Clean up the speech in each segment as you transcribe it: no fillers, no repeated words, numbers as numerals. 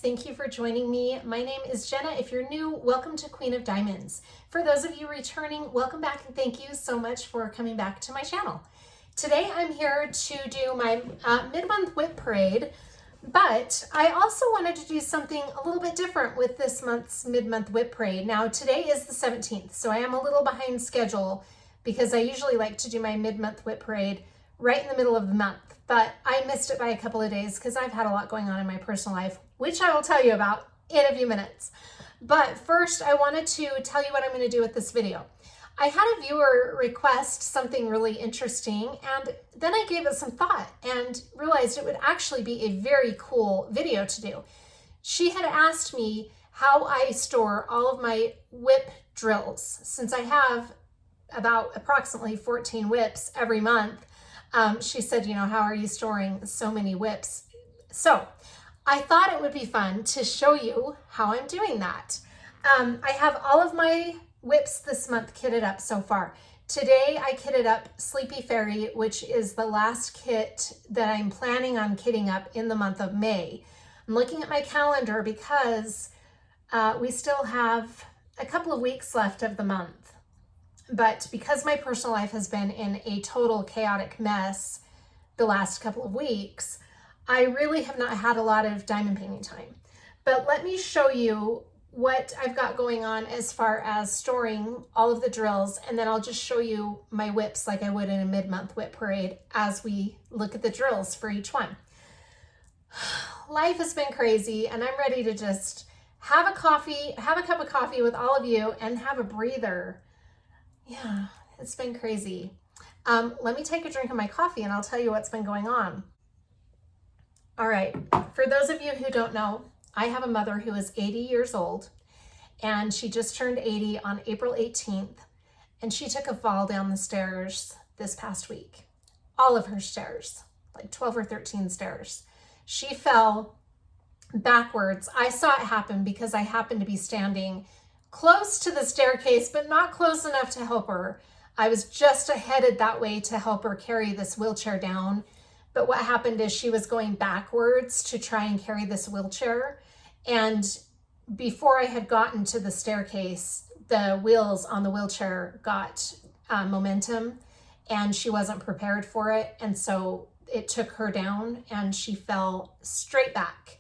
Thank you for joining me. My name is Jenna. If you're new, welcome to Queen of Diamonds. For those of you returning, welcome back and thank you so much for coming back to my channel. Today I'm here to do my mid-month WIP parade, but I also wanted to do something a little bit different with this month's mid-month WIP parade. Now today is the 17th, so I am a little behind schedule because I usually like to do my mid-month WIP parade right in the middle of the month. But I missed it by a couple of days because I've had a lot going on in my personal life, which I will tell you about in a few minutes. But first, I wanted to tell you what I'm going to do with this video. I had a viewer request something really interesting, and then I gave it some thought and realized it would actually be a very cool video to do. She had asked me how I store all of my WIP drills, since I have about approximately 14 WIPs every month. She said, how are you storing so many WIPs? So I thought it would be fun to show you how I'm doing that. I have all of my WIPs this month kitted up so far. Today I kitted up Sleepy Fairy, which is the last kit that I'm planning on kitting up in the month of May. I'm looking at my calendar because we still have a couple of weeks left of the month. But because my personal life has been in a total chaotic mess the last couple of weeks, I really have not had a lot of diamond painting time. But let me show you what I've got going on as far as storing all of the drills, and then I'll just show you my WIPs like I would in a mid-month WIP parade as we look at the drills for each one. Life has been crazy, and I'm ready to just have a cup of coffee with all of you and have a breather. Yeah, it's been crazy. Let me take a drink of my coffee and I'll tell you what's been going on. All right, for those of you who don't know, I have a mother who is 80 years old, and she just turned 80 on April 18th, and she took a fall down the stairs this past week. All of her stairs, like 12 or 13 stairs. She fell backwards. I saw it happen because I happened to be standing close to the staircase, but not close enough to help her. I was just headed that way to help her carry this wheelchair down. But what happened is she was going backwards to try and carry this wheelchair. And before I had gotten to the staircase, the wheels on the wheelchair got momentum and she wasn't prepared for it. And so it took her down and she fell straight back.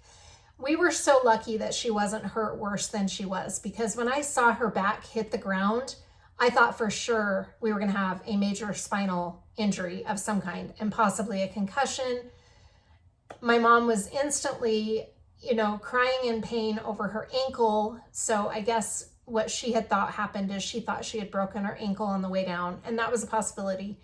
We were so lucky that she wasn't hurt worse than she was, because when I saw her back hit the ground, I thought for sure we were going to have a major spinal injury of some kind and possibly a concussion. My mom was instantly, crying in pain over her ankle. So I guess what she had thought happened is she thought she had broken her ankle on the way down, and that was a possibility.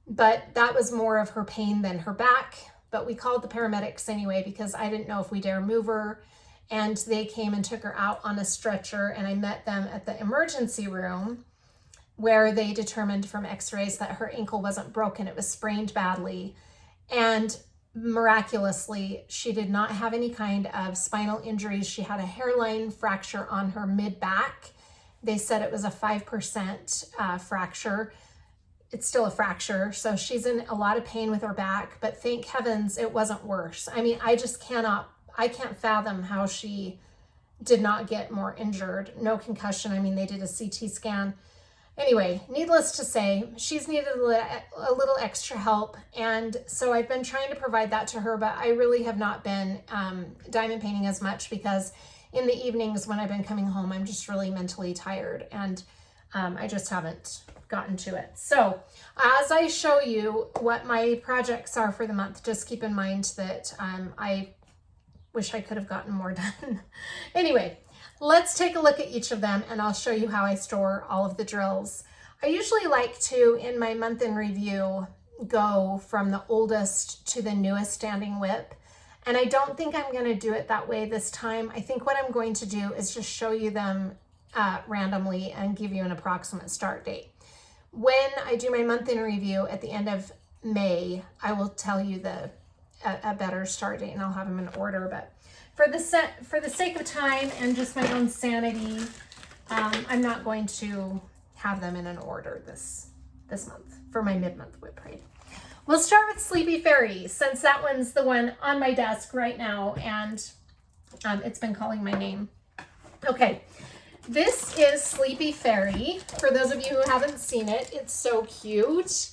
But that was more of her pain than her back. But we called the paramedics anyway because I didn't know if we dare move her. And they came and took her out on a stretcher, and I met them at the emergency room where they determined from x-rays that her ankle wasn't broken, it was sprained badly. And miraculously, she did not have any kind of spinal injuries. She had a hairline fracture on her mid-back. They said it was a 5% fracture. It's still a fracture, so she's in a lot of pain with her back, but thank heavens it wasn't worse. I mean, I can't fathom how she did not get more injured. No concussion. I mean, they did a CT scan. Anyway, needless to say, she's needed a little extra help, and so I've been trying to provide that to her, but I really have not been diamond painting as much because in the evenings when I've been coming home, I'm just really mentally tired, and I just haven't gotten to it. So as I show you what my projects are for the month, just keep in mind that I wish I could have gotten more done. Anyway, let's take a look at each of them and I'll show you how I store all of the drills. I usually like to, in my month in review, go from the oldest to the newest standing WIP. And I don't think I'm going to do it that way this time. I think what I'm going to do is just show you them randomly and give you an approximate start date. When I do my month in review at the end of May, I will tell you a better start date and I'll have them in order. But for the sake of time and just my own sanity, I'm not going to have them in an order this month for my mid-month WIP parade. We'll start with Sleepy Fairy, since that one's the one on my desk right now, and It's been calling my name. Okay, this is Sleepy Fairy. For those of you who haven't seen it, it's so cute.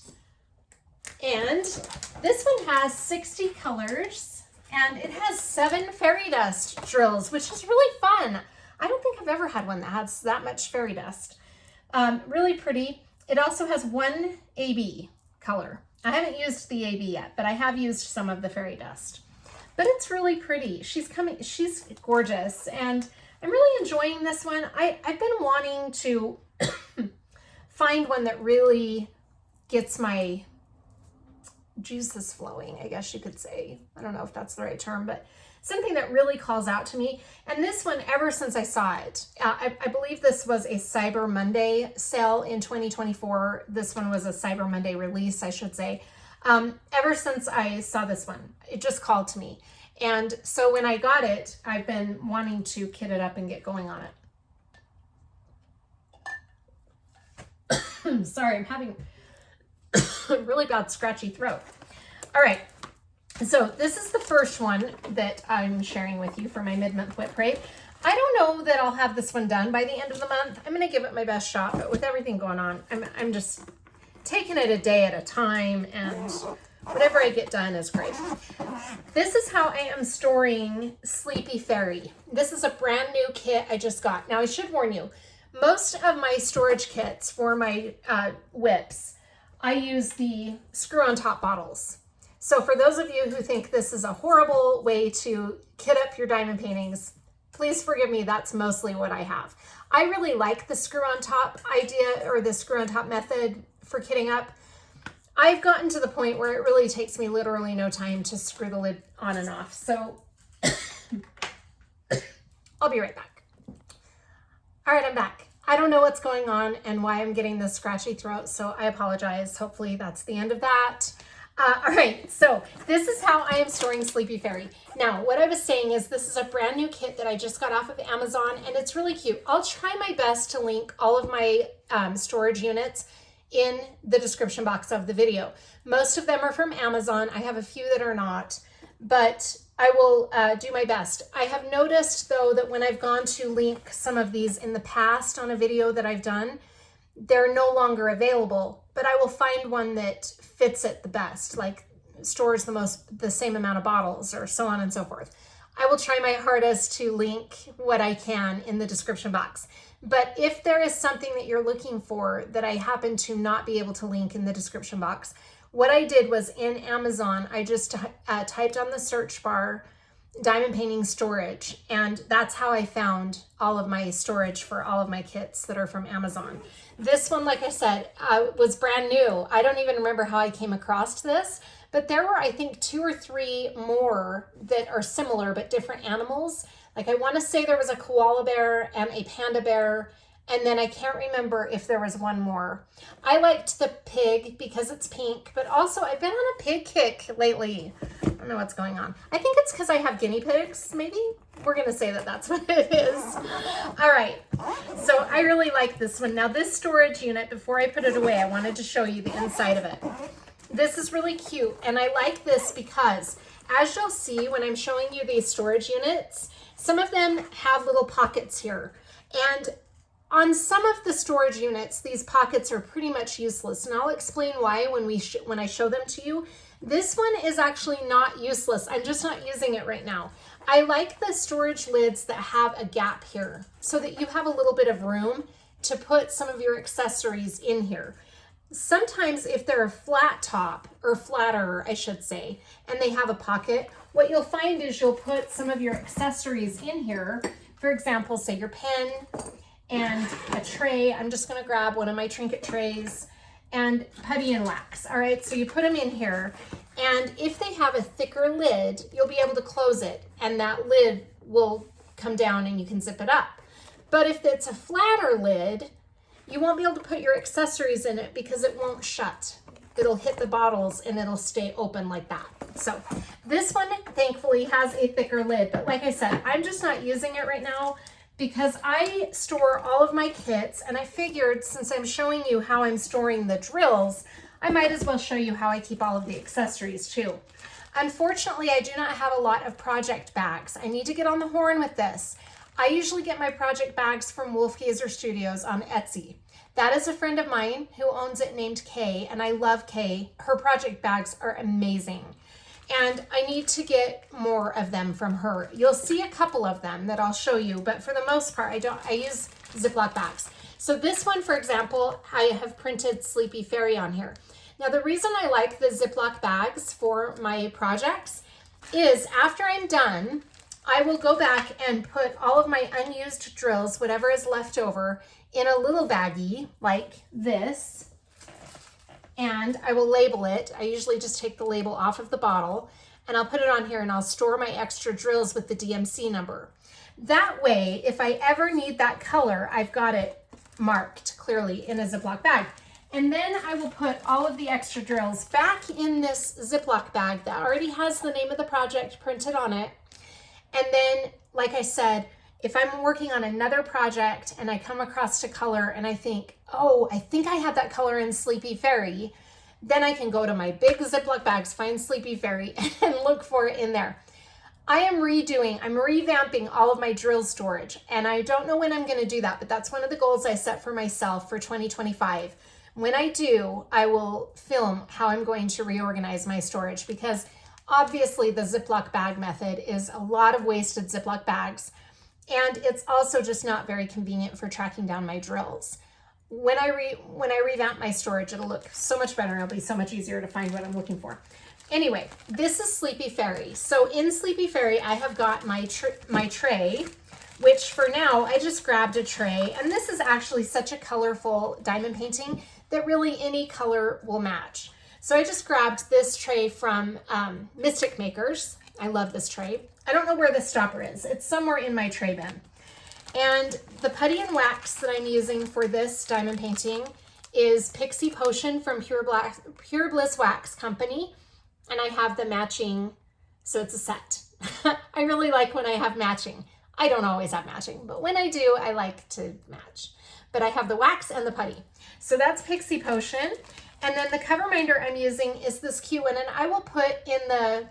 And this one has 60 colors, and it has 7 fairy dust drills, which is really fun. I don't think I've ever had one that has that much fairy dust. Really pretty. It also has 1 AB color. I haven't used the AB yet, but I have used some of the fairy dust. But it's really pretty. She's gorgeous, and I'm really enjoying this one. I've been wanting to find one that really gets my juices flowing, I guess you could say. I don't know if that's the right term, but something that really calls out to me. And this one, ever since I saw it, I believe this was a Cyber Monday sale in 2024. This one was a Cyber Monday release, I should say. Ever since I saw this one, it just called to me. And so when I got it, I've been wanting to kit it up and get going on it. Sorry, I'm having a really bad scratchy throat. All right, so this is the first one that I'm sharing with you for my mid-month WIP Parade. I don't know that I'll have this one done by the end of the month. I'm gonna give it my best shot, but with everything going on, I'm just taking it a day at a time, and whatever I get done is great. This is how I am storing Sleepy Fairy. This is a brand new kit I just got. Now I should warn you, most of my storage kits for my WIPs, I use the screw on top bottles. So for those of you who think this is a horrible way to kit up your diamond paintings, please forgive me, that's mostly what I have. I really like the screw on top idea, or the screw on top method for kitting up. I've gotten to the point where it really takes me literally no time to screw the lid on and off. So I'll be right back. All right, I'm back. I don't know what's going on and why I'm getting this scratchy throat, so I apologize. Hopefully that's the end of that. All right, so this is how I am storing Sleepy Fairy. Now, what I was saying is this is a brand new kit that I just got off of Amazon, and it's really cute. I'll try my best to link all of my storage units in the description box of the video. Most of them are from Amazon. I have a few that are not, but I will do my best. I have noticed though that when I've gone to link some of these in the past on a video that I've done, they're no longer available, but I will find one that fits it the best, like stores the same amount of bottles or so on and so forth. I will try my hardest to link what I can in the description box. But if there is something that you're looking for that I happen to not be able to link in the description box, what I did was in Amazon, I just typed on the search bar, diamond painting storage, and that's how I found all of my storage for all of my kits that are from Amazon. This one, like I said, was brand new. I don't even remember how I came across this, but there were, I think, 2 or 3 more that are similar but different animals. Like I want to say there was a koala bear and a panda bear, and then I can't remember if there was one more. I liked the pig because it's pink, but also I've been on a pig kick lately. I don't know what's going on. I think it's because I have guinea pigs, maybe? We're going to say that that's what it is. All right, so I really like this one. Now this storage unit, before I put it away, I wanted to show you the inside of it. This is really cute, and I like this because as you'll see when I'm showing you these storage units, some of them have little pockets here, and on some of the storage units, these pockets are pretty much useless, and I'll explain why when I show them to you. This one is actually not useless. I'm just not using it right now. I like the storage lids that have a gap here so that you have a little bit of room to put some of your accessories in here. Sometimes if they're a flat top, or flatter, I should say, and they have a pocket, what you'll find is you'll put some of your accessories in here. For example, say your pen and a tray. I'm just gonna grab one of my trinket trays and putty and wax. All right, so you put them in here, and if they have a thicker lid, you'll be able to close it, and that lid will come down and you can zip it up. But if it's a flatter lid, you won't be able to put your accessories in it because it won't shut. It'll hit the bottles and it'll stay open like that. So this one thankfully has a thicker lid, but like I said, I'm just not using it right now because I store all of my kits, and I figured since I'm showing you how I'm storing the drills, I might as well show you how I keep all of the accessories too. Unfortunately, I do not have a lot of project bags. I need to get on the horn with this. I usually get my project bags from Wolf Gazer Studios on Etsy. That is a friend of mine who owns it named Kay, and I love Kay. Her project bags are amazing. And I need to get more of them from her. You'll see a couple of them that I'll show you, but for the most part, I use Ziploc bags. So this one, for example, I have printed Sleepy Fairy on here. Now, the reason I like the Ziploc bags for my projects is after I'm done, I will go back and put all of my unused drills, whatever is left over, in a little baggie like this, and I will label it. I usually just take the label off of the bottle, and I'll put it on here, and I'll store my extra drills with the DMC number. That way, if I ever need that color, I've got it marked clearly in a Ziploc bag. And then I will put all of the extra drills back in this Ziploc bag that already has the name of the project printed on it. And then, like I said, if I'm working on another project and I come across a color and I think, oh, I think I had that color in Sleepy Fairy, then I can go to my big Ziploc bags, find Sleepy Fairy, and look for it in there. I'm revamping all of my drill storage, and I don't know when I'm going to do that, but that's one of the goals I set for myself for 2025. When I do, I will film how I'm going to reorganize my storage, because obviously the Ziploc bag method is a lot of wasted Ziploc bags, and it's also just not very convenient for tracking down my drills. When I revamp my storage, it'll look so much better. It'll be so much easier to find what I'm looking for. Anyway, this is Sleepy Fairy. So in Sleepy Fairy, I have got my tray, which for now, I just grabbed a tray. And this is actually such a colorful diamond painting that really any color will match. So I just grabbed this tray from Mystic Makers. I love this tray. I don't know where the stopper is. It's somewhere in my tray bin. And the putty and wax that I'm using for this diamond painting is Pixie Potion from Pure Bliss Wax Company. And I have the matching, so it's a set. I really like when I have matching. I don't always have matching, but when I do, I like to match. But I have the wax and the putty. So that's Pixie Potion. And then the cover minder I'm using is this cute one, and I will put in the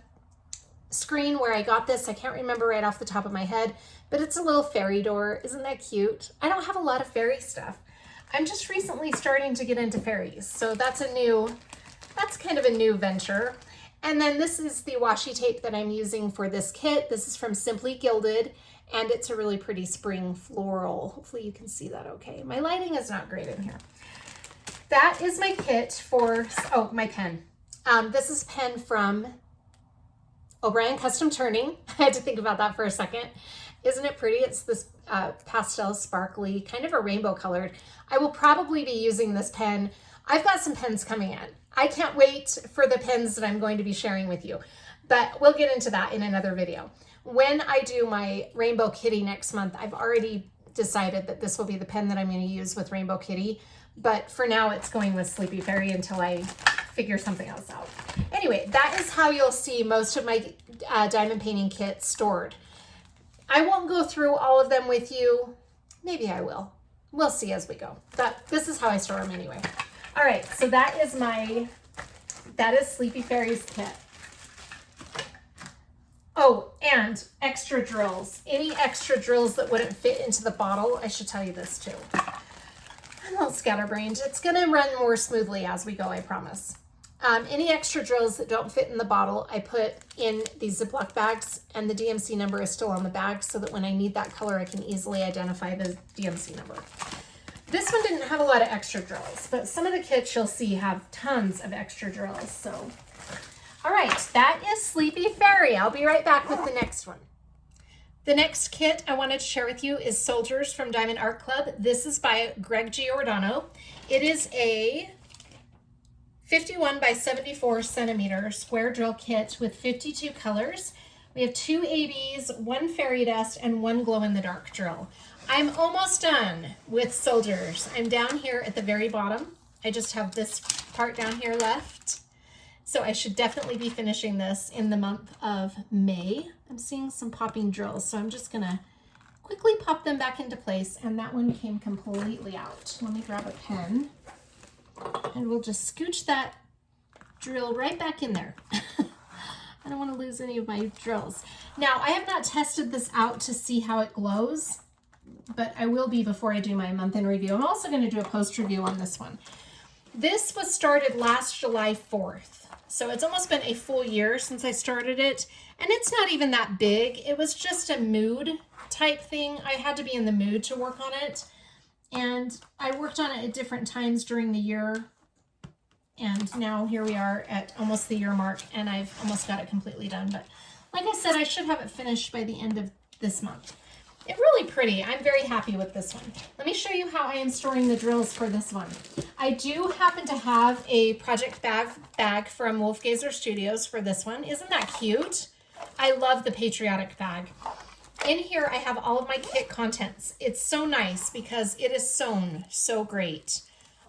screen where I got this. I can't remember right off the top of my head, but it's a little fairy door. Isn't that cute? I don't have a lot of fairy stuff. I'm just recently starting to get into fairies, so that's kind of a new venture. And then this is the washi tape that I'm using for this kit. This is from Simply Gilded, and it's a really pretty spring floral. Hopefully you can see that okay. My lighting is not great in here. That is my kit for, oh, my pen. This is a pen from O'Brien Custom Turning. I had to think about that for a second. Isn't it pretty? It's this pastel sparkly, kind of a rainbow colored. I will probably be using this pen. I've got some pens coming in. I can't wait for the pens that I'm going to be sharing with you, but we'll get into that in another video. When I do my Rainbow Kitty next month, I've already decided that this will be the pen that I'm going to use with Rainbow Kitty, but for now it's going with Sleepy Fairy until I figure something else out. Anyway, that is how you'll see most of my diamond painting kits stored. I won't go through all of them with you. Maybe I will. We'll see as we go, but this is how I store them anyway. All right, so that is Sleepy Fairy's kit. Oh, and extra drills. Any extra drills that wouldn't fit into the bottle, I should tell you this too. I'm a little scatterbrained. It's gonna run more smoothly as we go, I promise. Any extra drills that don't fit in the bottle, I put in these Ziploc bags, and the DMC number is still on the bag so that when I need that color, I can easily identify the DMC number. This one didn't have a lot of extra drills, but some of the kits you'll see have tons of extra drills. So, all right, that is Sleepy Fairy. I'll be right back with the next one. The next kit I wanted to share with you is Soldiers from Diamond Art Club. This is by Greg Giordano. It is a 51 by 74 centimeter square drill kit with 52 colors. We have 2 ABs, 1 fairy dust, and 1 glow-in-the-dark drill. I'm almost done with Soldiers. I'm down here at the very bottom. I just have this part down here left. So I should definitely be finishing this in the month of May. I'm seeing some popping drills, so I'm just gonna quickly pop them back into place, and that one came completely out. Let me grab a pen, and we'll just scooch that drill right back in there. I don't want to lose any of my drills. Now, I have not tested this out to see how it glows, but I will be before I do my month in review. I'm also going to do a post review on this one. This was started last July 4th. So it's almost been a full year since I started it. And it's not even that big. It was just a mood type thing. I had to be in the mood to work on it. And I worked on it at different times during the year. And now here we are at almost the year mark, and I've almost got it completely done. But like I said, I should have it finished by the end of this month. It's really pretty. I'm very happy with this one. Let me show you how I am storing the drills for this one. I do happen to have a project bag from Wolf Gazer Studios for this one. Isn't that cute? I love the patriotic bag. In here, I have all of my kit contents. It's so nice because it is sewn so great.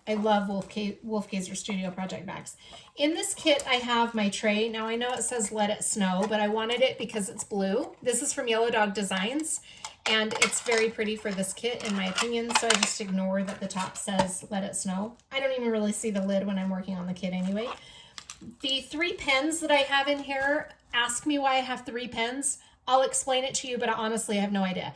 I love Wolf Gazer Studio project bags. In this kit, I have my tray. Now, I know it says Let It Snow, but I wanted it because it's blue. This is from Yellow Dog Designs, and it's very pretty for this kit, in my opinion, so I just ignore that the top says Let It Snow. I don't even really see the lid when I'm working on the kit anyway. The 3 pens that I have in here, ask me why I have 3 pens. I'll explain it to you, but honestly, I have no idea.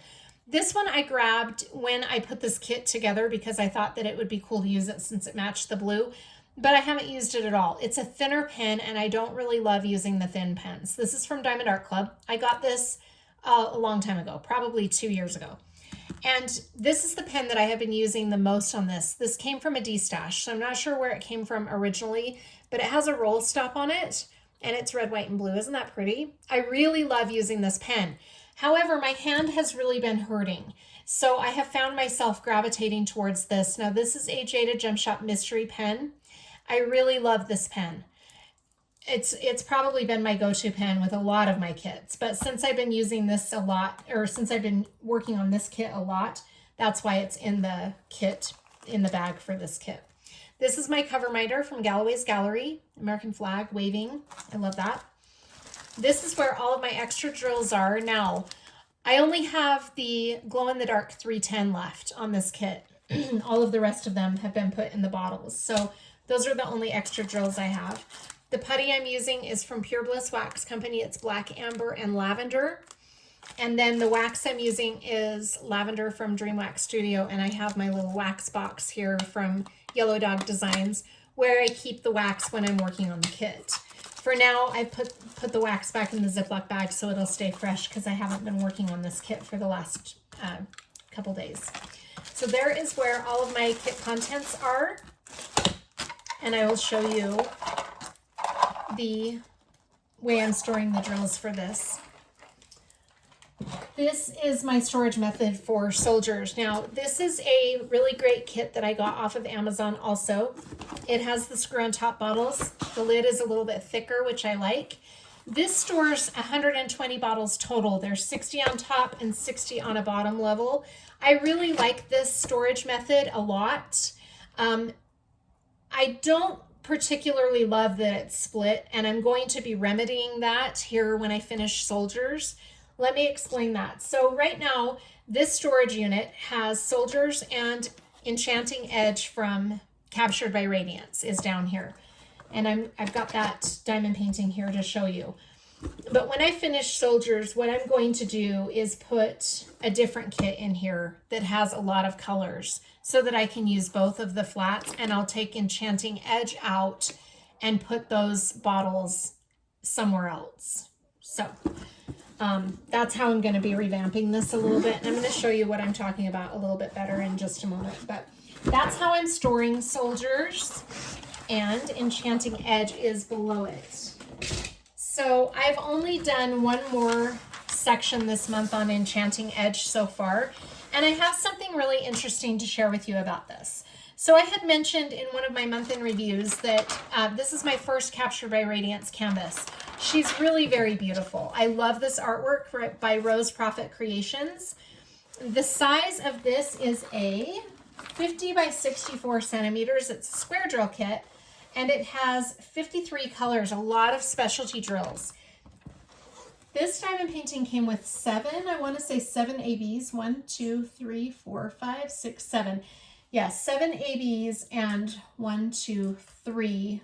This one I grabbed when I put this kit together because I thought that it would be cool to use it since it matched the blue, but I haven't used it at all. It's a thinner pen, and I don't really love using the thin pens. This is from Diamond Art Club. I got this a long time ago, probably 2 years ago. And this is the pen that I have been using the most on this. This came from a D-stash, so I'm not sure where it came from originally, but it has a roll stop on it, and it's red, white, and blue. Isn't that pretty? I really love using this pen. However, my hand has really been hurting, so I have found myself gravitating towards this. Now, this is a Jada Gem Shop Mystery Pen. I really love this pen. It's probably been my go-to pen with a lot of my kits, but since I've been using this a lot, or since I've been working on this kit a lot, that's why it's in the kit, in the bag for this kit. This is my cover minder from Galloway's Gallery, American flag waving. I love that. This is where all of my extra drills are. Now, I only have the glow-in-the-dark 310 left on this kit. All of the rest of them have been put in the bottles. So those are the only extra drills I have. The putty I'm using is from Pure Bliss Wax Company. It's black, amber, and lavender. And then the wax I'm using is lavender from Dream Wax Studio. And I have my little wax box here from Yellow Dog Designs where I keep the wax when I'm working on the kit. For now, I put the wax back in the Ziploc bag so it'll stay fresh because I haven't been working on this kit for the last couple days. So there is where all of my kit contents are. And I will show you the way I'm storing the drills for this. This is my storage method for soldiers. Now, this is a really great kit that I got off of Amazon also. It has the screw-on top bottles. The lid is a little bit thicker, which I like. This stores 120 bottles total. There's 60 on top and 60 on a bottom level. I really like this storage method a lot. I don't particularly love that it's split, and I'm going to be remedying that here when I finish soldiers. Let me explain that. So right now, this storage unit has soldiers and Enchanting Edge from Captured by Radiance is down here. And I've got that diamond painting here to show you. But when I finish soldiers, what I'm going to do is put a different kit in here that has a lot of colors so that I can use both of the flats, and I'll take Enchanting Edge out and put those bottles somewhere else. So that's how I'm going to be revamping this a little bit. And I'm going to show you what I'm talking about a little bit better in just a moment. But that's how I'm storing soldiers, and Enchanting Edge is below it. So I've only done one more section this month on Enchanting Edge so far, and I have something really interesting to share with you about this. So I had mentioned in one of my month in reviews that this is my first Captured by Radiance canvas. She's really very beautiful. I love this artwork by Rose Prophet Creations. The size of this is a 50 by 64 centimeters. It's a square drill kit, and it has 53 colors, a lot of specialty drills. This diamond painting came with 7 ABs. 1, 2, 3, 4, 5, 6, 7. Yes, 7 ABs and 1, 2, 3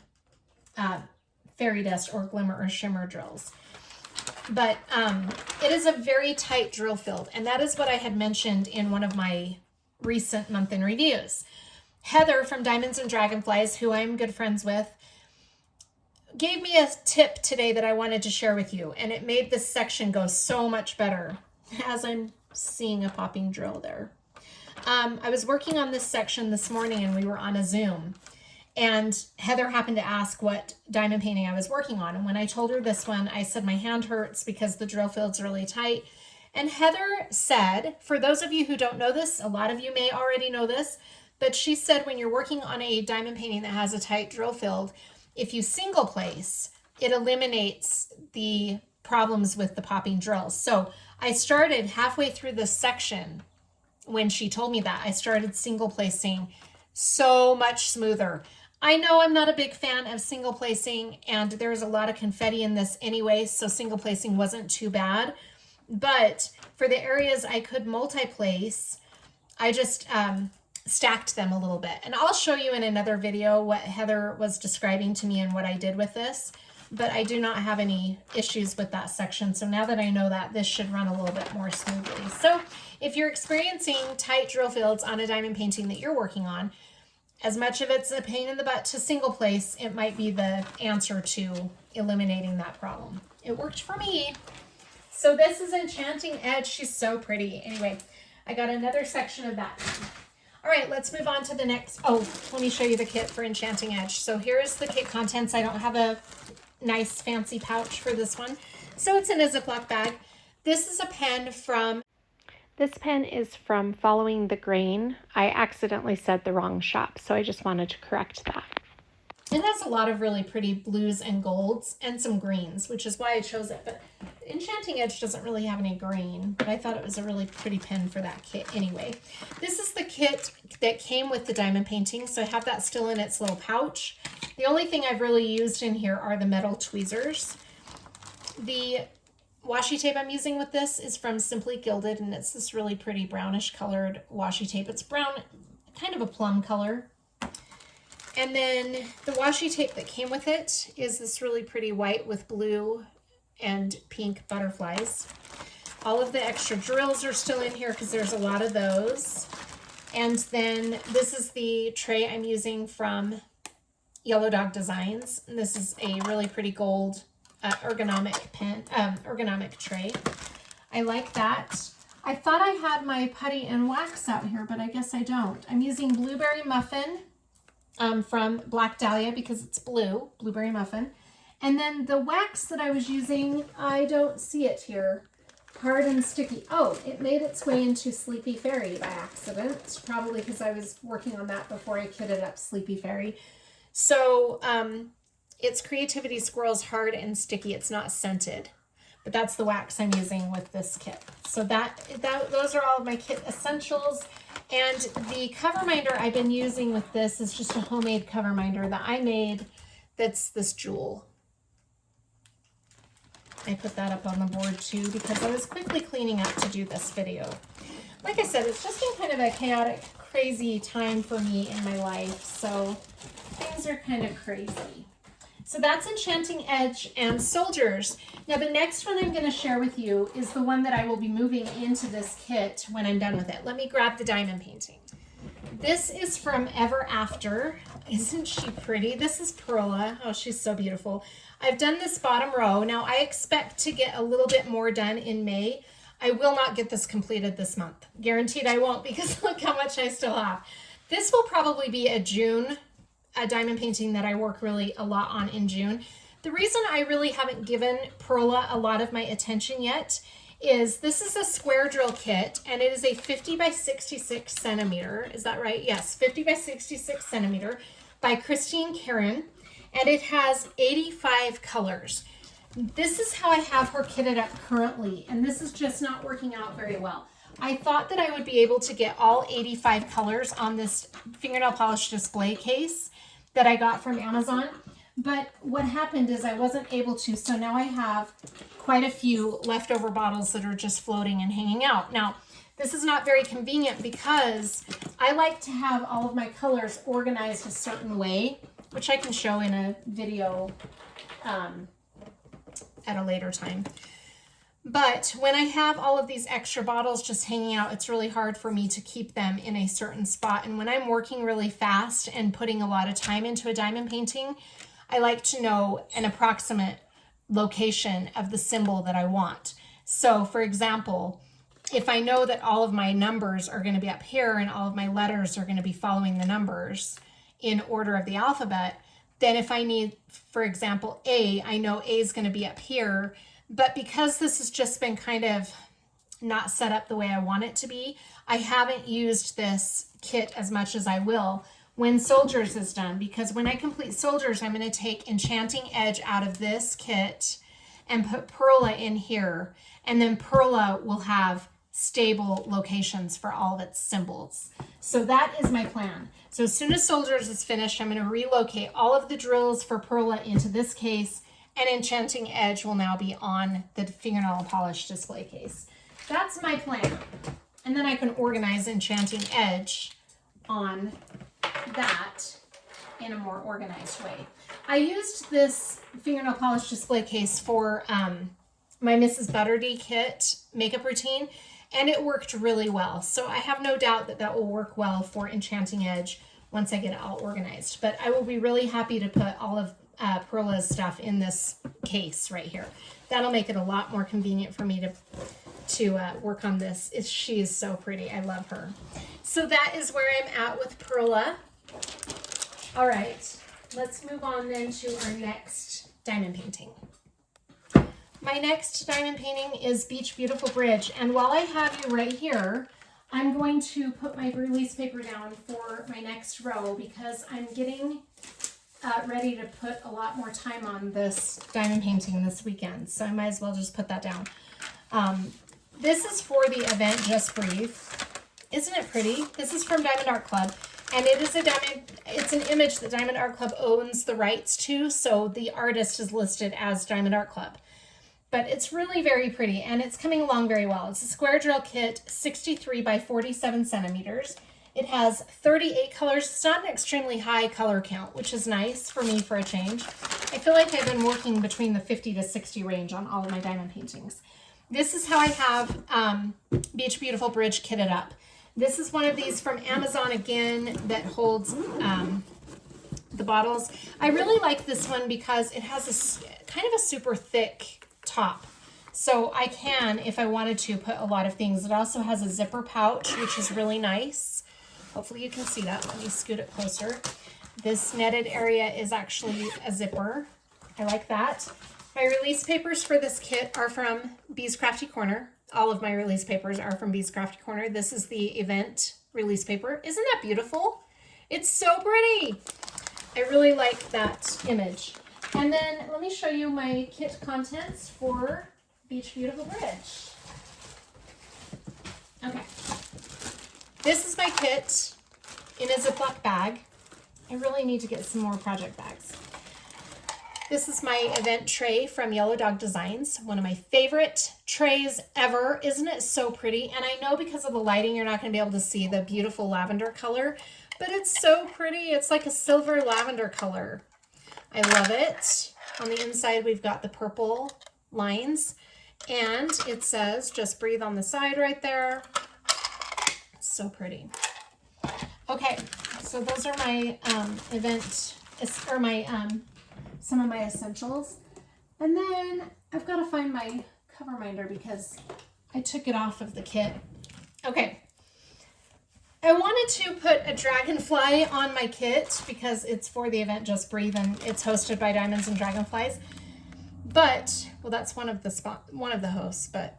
fairy dust or glimmer or shimmer drills. But it is a very tight drill field, and that is what I had mentioned in one of my recent month in reviews. Heather from Diamonds and Dragonflies, who I'm good friends with, gave me a tip today that I wanted to share with you, and it made this section go so much better. As I'm seeing a popping drill there. I was working on this section this morning, and we were on a Zoom, and Heather happened to ask what diamond painting I was working on. And when I told her this one, I said my hand hurts because the drill field's really tight. And Heather said, for those of you who don't know this, a lot of you may already know this, but she said when you're working on a diamond painting that has a tight drill field, if you single place, it eliminates the problems with the popping drills. So I started halfway through this section when she told me that. I started single placing, so much smoother. I know I'm not a big fan of single placing, and there's a lot of confetti in this anyway, so single placing wasn't too bad. But for the areas I could multi-place, I just stacked them a little bit. And I'll show you in another video what Heather was describing to me and what I did with this. But I do not have any issues with that section. So now that I know that, this should run a little bit more smoothly. So if you're experiencing tight drill fields on a diamond painting that you're working on, as much of it's a pain in the butt to single place, it might be the answer to eliminating that problem. It worked for me. So this is Enchanting Edge. She's so pretty. Anyway, I got another section of that. All right, let's move on to the next. Oh, let me show you the kit for Enchanting Edge. So here is the kit contents. I don't have a nice fancy pouch for this one, so it's in a Ziploc bag. This is a pen from Following the Grain. I accidentally said the wrong shop, so I just wanted to correct that. It has a lot of really pretty blues and golds and some greens, which is why I chose it. But Enchanting Edge doesn't really have any green, but I thought it was a really pretty pen for that kit anyway. This is the kit that came with the diamond painting, so I have that still in its little pouch. The only thing I've really used in here are the metal tweezers. The washi tape I'm using with this is from Simply Gilded, and it's this really pretty brownish colored washi tape. It's brown, kind of a plum color. And then the washi tape that came with it is this really pretty white with blue and pink butterflies. All of the extra drills are still in here because there's a lot of those. And then this is the tray I'm using from Yellow Dog Designs. And this is a really pretty gold ergonomic tray. I like that. I thought I had my putty and wax out here, but I guess I don't. I'm using Blueberry Muffin from Black Dahlia because it's blue, Blueberry Muffin. And then the wax that I was using, I don't see it here. Hard and Sticky. Oh, it made its way into Sleepy Fairy by accident, probably because I was working on that before I kitted up Sleepy Fairy. So it's Creativity Squirrel's Hard and Sticky. It's not scented, but that's the wax I'm using with this kit. So those are all of my kit essentials. And the cover minder I've been using with this is just a homemade cover minder that I made. That's this jewel. I put that up on the board too because I was quickly cleaning up to do this video. Like I said, it's just been kind of a chaotic, crazy time for me in my life. So things are kind of crazy. So that's Enchanting Edge and Soldiers. Now the next one I'm going to share with you is the one that I will be moving into this kit when I'm done with it. Let me grab the diamond painting. This is from Ever After. Isn't she pretty? This is Pearla. Oh, she's so beautiful. I've done this bottom row. Now I expect to get a little bit more done in May. I will not get this completed this month. Guaranteed I won't because look how much I still have. This will probably be a June diamond painting that I work really a lot on in June. The reason I really haven't given Pearla a lot of my attention yet is this is a square drill kit and it is a 50 by 66 centimeter. Is that right? Yes, 50 by 66 centimeter by Christine Karen, and it has 85 colors. This is how I have her kitted up currently, and this is just not working out very well. I thought that I would be able to get all 85 colors on this fingernail polish display case that I got from Amazon, but what happened is I wasn't able to, so now I have quite a few leftover bottles that are just floating and hanging out. Now, this is not very convenient because I like to have all of my colors organized a certain way, which I can show in a video at a later time. But when I have all of these extra bottles just hanging out, it's really hard for me to keep them in a certain spot. And when I'm working really fast and putting a lot of time into a diamond painting, I like to know an approximate location of the symbol that I want. So for example, if I know that all of my numbers are going to be up here and all of my letters are going to be following the numbers in order of the alphabet, then if I need, for example, A, I know A is going to be up here. But because this has just been kind of not set up the way I want it to be, I haven't used this kit as much as I will when Soldiers is done, because when I complete Soldiers, I'm going to take Enchanting Edge out of this kit and put Pearla in here. And then Pearla will have stable locations for all of its symbols. So that is my plan. So as soon as Soldiers is finished, I'm going to relocate all of the drills for Pearla into this case, and Enchanting Edge will now be on the fingernail polish display case. That's my plan. And then I can organize Enchanting Edge on that in a more organized way. I used this fingernail polish display case for my Mrs. Butterdy kit makeup routine, and it worked really well. So I have no doubt that that will work well for Enchanting Edge once I get it all organized. But I will be really happy to put all of Pearla's stuff in this case right here. That'll make it a lot more convenient for me to work on this. She is so pretty. I love her. So that is where I'm at with Pearla. All right, let's move on then to our next diamond painting. My next diamond painting is Beach Beautiful Bridge. And while I have you right here, I'm going to put my release paper down for my next row because I'm getting ready to put a lot more time on this diamond painting this weekend. So I might as well just put that down. This is for the event Just Breathe. Isn't it pretty? This is from Diamond Art Club. And it is it's an image that Diamond Art Club owns the rights to. So the artist is listed as Diamond Art Club. But it's really very pretty and it's coming along very well. It's a square drill kit, 63 by 47 centimeters. It has 38 colors. It's not an extremely high color count, which is nice for me for a change. I feel like I've been working between the 50 to 60 range on all of my diamond paintings. This is how I have Beach Beautiful Bridge kitted up. This is one of these from Amazon again that holds the bottles. I really like this one because it has a kind of a super thick top. So I can, if I wanted to, put a lot of things. It also has a zipper pouch, which is really nice. Hopefully you can see that. Let me scoot it closer. This netted area is actually a zipper. I like that. My release papers for this kit are from Bee's Crafty Corner. All of my release papers are from Bee's Crafty Corner. This is the event release paper. Isn't that beautiful? It's so pretty. I really like that image. And then let me show you my kit contents for Beach Beautiful Bridge. Okay. This is my kit in a Ziploc bag. I really need to get some more project bags. This is my event tray from Yellow Dog Designs, one of my favorite trays ever. Isn't it so pretty? And I know because of the lighting, you're not going to be able to see the beautiful lavender color, but it's so pretty. It's like a silver lavender color. I love it. On the inside, we've got the purple lines, and it says, Just Breathe on the side right there. It's so pretty. Okay, so those are my some of my essentials. And then I've got to find my cover minder because I took it off of the kit. Okay. I wanted to put a dragonfly on my kit because it's for the event Just Breathe and it's hosted by Diamonds and Dragonflies. But, well, that's one of the hosts, but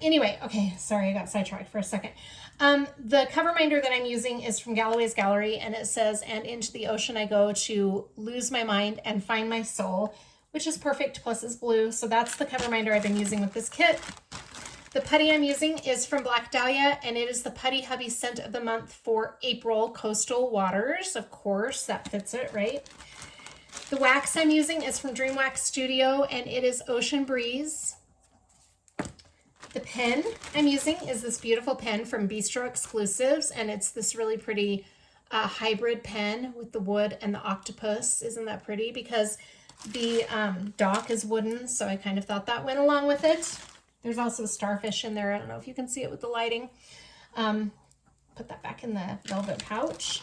anyway, okay, sorry, I got sidetracked for a second. The cover minder that I'm using is from Galloway's Gallery, and it says, and into the ocean I go to lose my mind and find my soul, which is perfect, plus it's blue. So that's the cover minder I've been using with this kit. The putty I'm using is from Black Dahlia, and it is the Putty Hubby Scent of the Month for April Coastal Waters. Of course, that fits it, right? The wax I'm using is from Dream Wax Studio, and it is Ocean Breeze. The pen I'm using is this beautiful pen from Bistro Exclusives, and it's this really pretty hybrid pen with the wood and the octopus. Isn't that pretty? Because The dock is wooden, so I kind of thought that went along with it. There's also a starfish in there. I don't know if you can see it with the lighting. Put that back in the velvet pouch.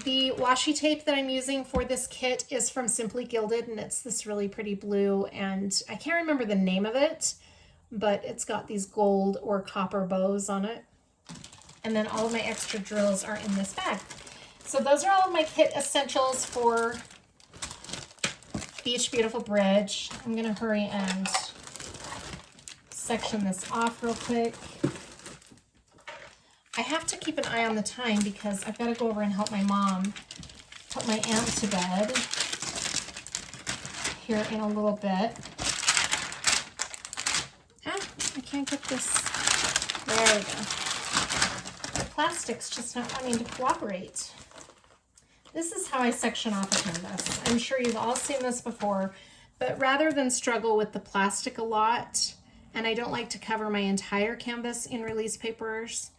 The washi tape that I'm using for this kit is from Simply Gilded, and it's this really pretty blue, and I can't remember the name of it, but it's got these gold or copper bows on it. And then all of my extra drills are in this bag. So those are all of my kit essentials for Beach Beautiful Bridge. I'm gonna hurry and section this off real quick. I have to keep an eye on the time because I've got to go over and help my mom put my aunt to bed here in a little bit. Ah, I can't get this. There we go. The plastic's just not wanting to cooperate. This is how I section off a canvas. I'm sure you've all seen this before, but rather than struggle with the plastic a lot, and I don't like to cover my entire canvas in release papers,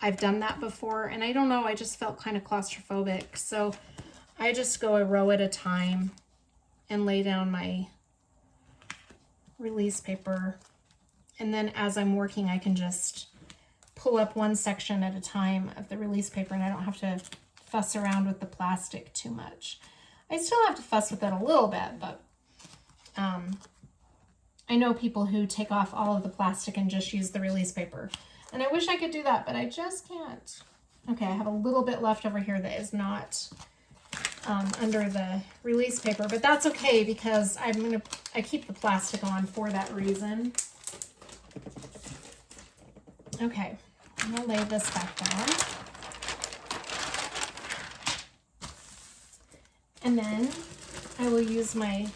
I've done that before, and I don't know, I just felt kind of claustrophobic. So I just go a row at a time and lay down my release paper. And then as I'm working, I can just pull up one section at a time of the release paper, and I don't have to fuss around with the plastic too much. I still have to fuss with it a little bit, but I know people who take off all of the plastic and just use the release paper. And I wish I could do that, but I just can't. Okay, I have a little bit left over here that is not under the release paper, but that's okay because I keep the plastic on for that reason. Okay, I'm gonna lay this back down. And then I will use my, I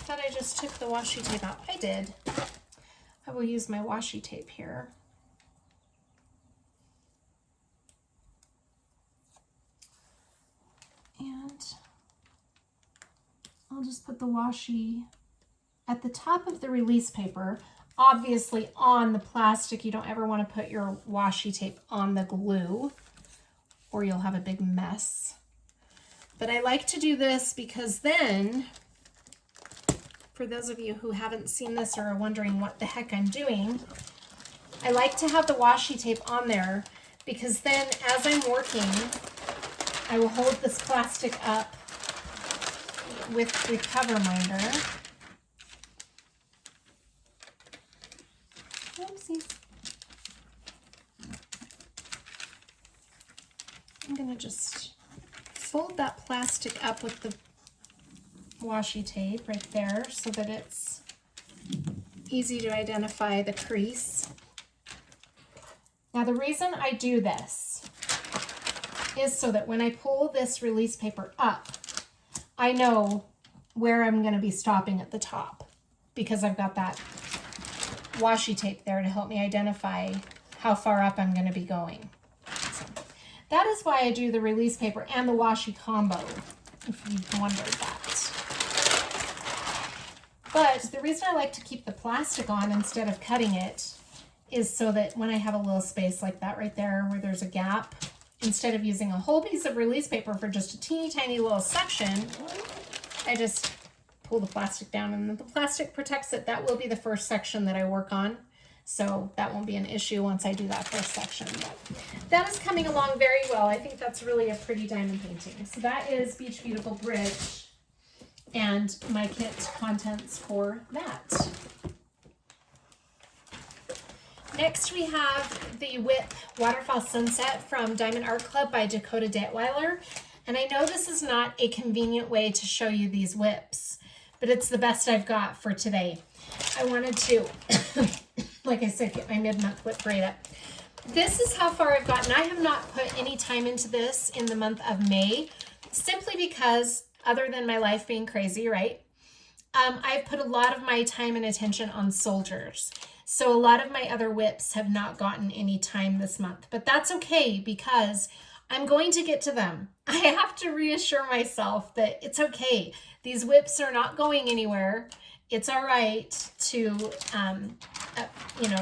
thought I just took the washi tape out. I did. I will use my washi tape here. And I'll just put the washi at the top of the release paper. Obviously on the plastic, you don't ever want to put your washi tape on the glue or you'll have a big mess. But I like to do this because then, for those of you who haven't seen this or are wondering what the heck I'm doing, I like to have the washi tape on there because then as I'm working, I will hold this plastic up with the cover minder. Oopsies. I'm gonna just fold that plastic up with the washi tape right there so that it's easy to identify the crease. Now the reason I do this is so that when I pull this release paper up, I know where I'm going to be stopping at the top because I've got that washi tape there to help me identify how far up I'm going to be going. So that is why I do the release paper and the washi combo, if you wondered that. But the reason I like to keep the plastic on instead of cutting it is so that when I have a little space like that right there where there's a gap, instead of using a whole piece of release paper for just a teeny tiny little section, I just pull the plastic down and the plastic protects it. That will be the first section that I work on. So that won't be an issue once I do that first section. But that is coming along very well. I think that's really a pretty diamond painting. So that is Beach Beautiful Bridge and my kit contents for that. Next we have the WIP Waterfall Sunset from Diamond Art Club by Dakota Detweiler. And I know this is not a convenient way to show you these WIPs, but it's the best I've got for today. I wanted to, like I said, get my Mid Month WIP Parade up. This is how far I've gotten. I have not put any time into this in the month of May, simply because, other than my life being crazy, right? I've put a lot of my time and attention on soldiers. So a lot of my other WIPs have not gotten any time this month, but that's okay because I'm going to get to them. I have to reassure myself that it's okay. These WIPs are not going anywhere. It's all right to,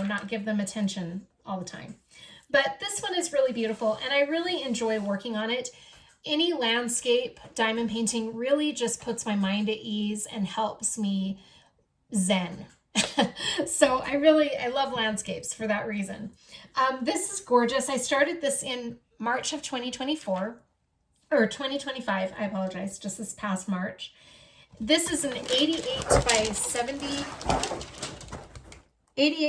not give them attention all the time. But this one is really beautiful and I really enjoy working on it. any landscape diamond painting really just puts my mind at ease and helps me zen. So I love landscapes for that reason. This is gorgeous. I started this in March of 2024, or 2025, I apologize, just this past March. This is an 88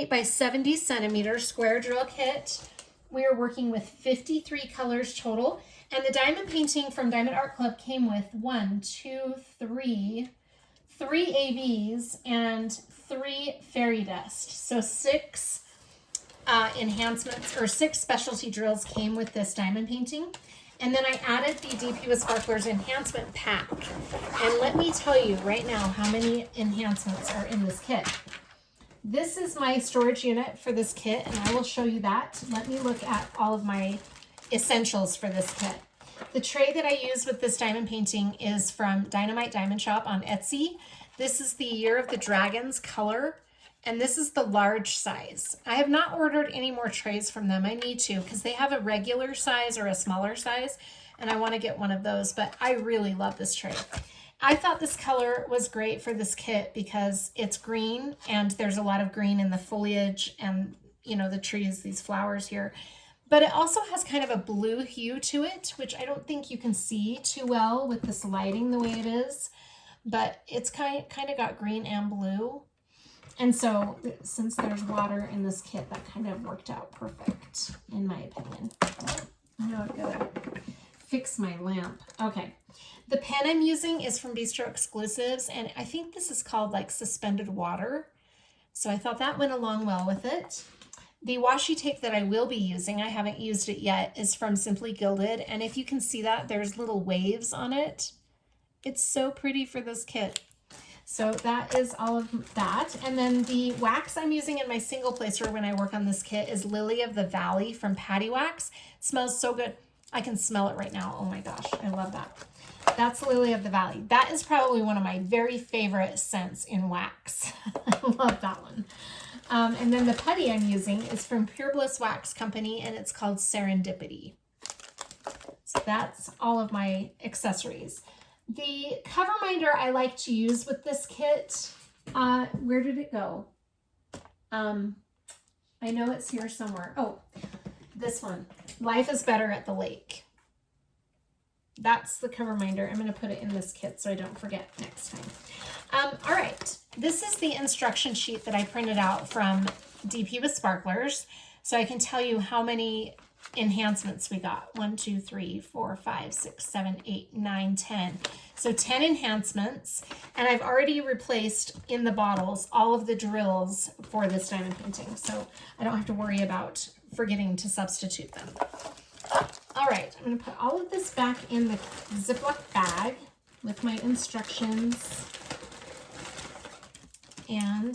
by 70 centimeter square drill kit. We are working with 53 colors total. And the diamond painting from Diamond Art Club came with 3 ABs and 3 fairy dust. So 6 enhancements, or 6 specialty drills came with this diamond painting. And then I added the DP with Sparklers enhancement pack. And let me tell you right now how many enhancements are in this kit. This is my storage unit for this kit, and I will show you that. Let me look at all of my essentials for this kit. The tray that I use with this diamond painting is from Dynamite Diamond Shop on Etsy. This is the Year of the Dragons color, and this is the large size. I have not ordered any more trays from them. I need to, because they have a regular size or a smaller size, and I want to get one of those, but I really love this tray. I thought this color was great for this kit because it's green, and there's a lot of green in the foliage and, you know, the trees, these flowers here. But it also has kind of a blue hue to it, which I don't think you can see too well with this lighting the way it is. But it's kind of got green and blue. And so since there's water in this kit, that kind of worked out perfect, in my opinion. Now I've got to fix my lamp. Okay. The pen I'm using is from Bistro Exclusives, and I think this is called like Suspended Water. So I thought that went along well with it. The washi tape that I will be using, I haven't used it yet, is from Simply Gilded. And if you can see that, there's little waves on it. It's so pretty for this kit. So that is all of that. And then the wax I'm using in my single placer when I work on this kit is Lily of the Valley from PaddyWaxx. It smells so good. I can smell it right now. Oh my gosh, I love that. That's Lily of the Valley. That is probably one of my very favorite scents in wax. I love that one. And then the putty I'm using is from Pure Bliss Wax Company, and it's called Serendipity. So that's all of my accessories. The cover minder I like to use with this kit, where did it go? I know it's here somewhere. Oh, this one, Life is Better at the Lake. That's the cover minder. I'm going to put it in this kit so I don't forget next time. All right, this is the instruction sheet that I printed out from DP with Sparklers, so I can tell you how many enhancements we got. 1, 2, 3, 4, 5, 6, 7, 8, 9, 10. So 10 enhancements, and I've already replaced in the bottles all of the drills for this diamond painting, so I don't have to worry about forgetting to substitute them. All right, I'm going to put all of this back in the Ziploc bag with my instructions, and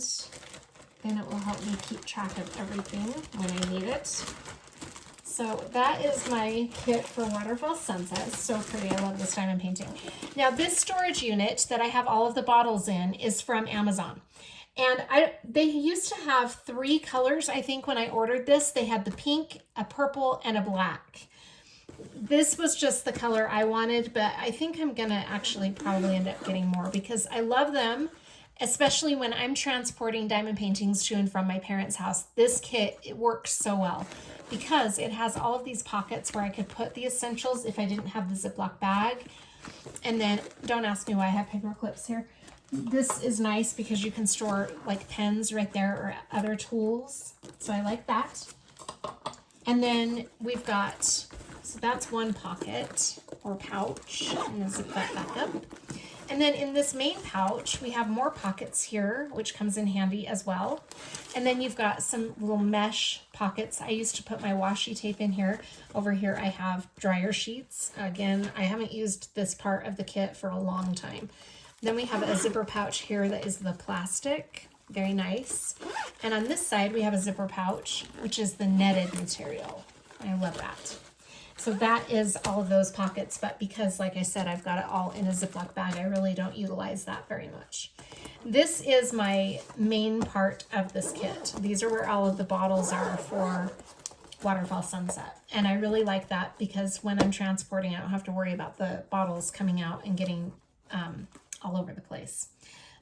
then it will help me keep track of everything when I need it. So that is my kit for Waterfall Sunset. It's so pretty. I love this diamond painting. Now this storage unit that I have all of the bottles in is from Amazon. And they used to have 3 colors, I think, when I ordered this. They had the pink, a purple, and a black. This was just the color I wanted, but I think I'm going to actually probably end up getting more because I love them, especially when I'm transporting diamond paintings to and from my parents' house. This kit, it works so well because it has all of these pockets where I could put the essentials if I didn't have the Ziploc bag. And then, don't ask me why I have paper clips here. This is nice because you can store like pens right there or other tools. So I like that. And then we've got, so that's one pocket or pouch. I'm going to zip that back up. And then in this main pouch, we have more pockets here, which comes in handy as well. And then you've got some little mesh pockets. I used to put my washi tape in here. Over here, I have dryer sheets. Again, I haven't used this part of the kit for a long time. Then we have a zipper pouch here that is the plastic. Very nice. And on this side, we have a zipper pouch, which is the netted material. I love that. So that is all of those pockets, but because, like I said, I've got it all in a Ziploc bag, I really don't utilize that very much. This is my main part of this kit. These are where all of the bottles are for Waterfall Sunset. And I really like that because when I'm transporting, I don't have to worry about the bottles coming out and getting all over the place.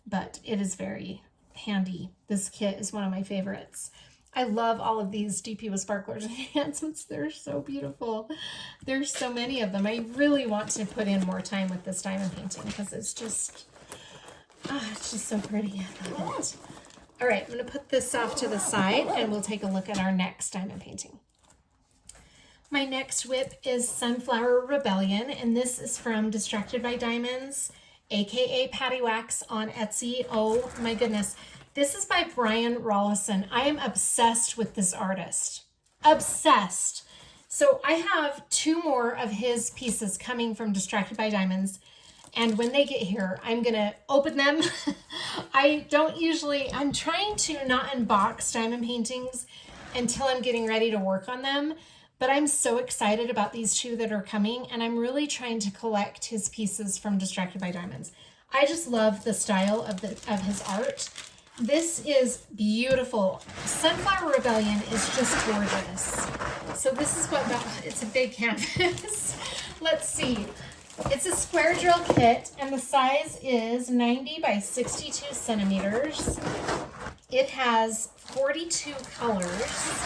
But it is very handy. This kit is one of my favorites. I love all of these DP with sparklers and enhancements. They're so beautiful. There's so many of them. I really want to put in more time with this diamond painting because it's just so pretty. I love it. All right, I'm going to put this off to the side and we'll take a look at our next diamond painting. My next WIP is Sunflower Rebellion, and this is from Distracted by Diamonds, aka PaddyWaxx on Etsy. Oh my goodness. This is by Brian Rollison. I am obsessed with this artist. Obsessed. So I have 2 more of his pieces coming from Distracted by Diamonds. And when they get here, I'm going to open them. I'm trying to not unbox diamond paintings until I'm getting ready to work on them. But I'm so excited about these 2 that are coming. And I'm really trying to collect his pieces from Distracted by Diamonds. I just love the style of his art. This is beautiful. Sunflower Rebellion is just gorgeous. So this is what it's a big canvas. Let's see. It's a square drill kit and the size is 90 by 62 centimeters. It has 42 colors.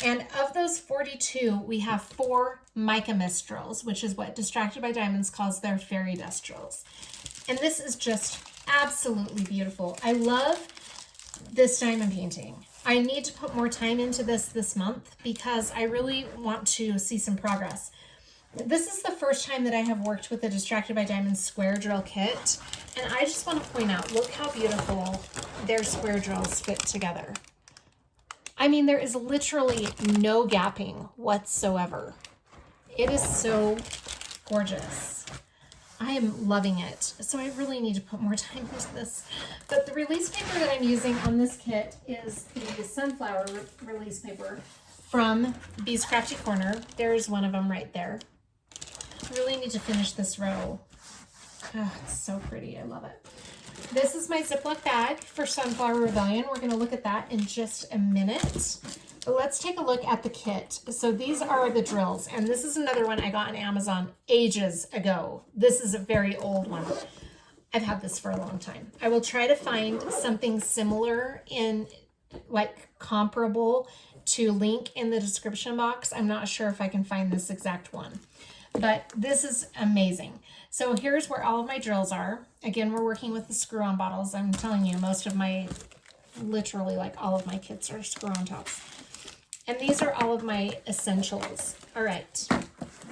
And of those 42, we have 4 mica mist drills, which is what Distracted by Diamonds calls their fairy dust drills. And this is just absolutely beautiful. I love this diamond painting. I need to put more time into this month because I really want to see some progress. This is the first time that I have worked with the Distracted by Diamonds square drill kit. And I just want to point out, look how beautiful their square drills fit together. I mean, there is literally no gapping whatsoever. It is so gorgeous. I am loving it. So I really need to put more time into this. But the release paper that I'm using on this kit is the Sunflower release paper from Bee's Crafty Corner. There's one of them right there. I really need to finish this row. Oh, it's so pretty. I love it. This is my Ziploc bag for Sunflower Rebellion. We're going to look at that in just a minute. But let's take a look at the kit. So these are the drills, and this is another one I got on Amazon ages ago. This is a very old one. I've had this for a long time. I will try to find something similar in like comparable to link in the description box. I'm not sure if I can find this exact one, but this is amazing. So here's where all of my drills are. Again, we're working with the screw-on bottles. I'm telling you, most of my, literally like all of my kits are screw-on tops. And these are all of my essentials. All right,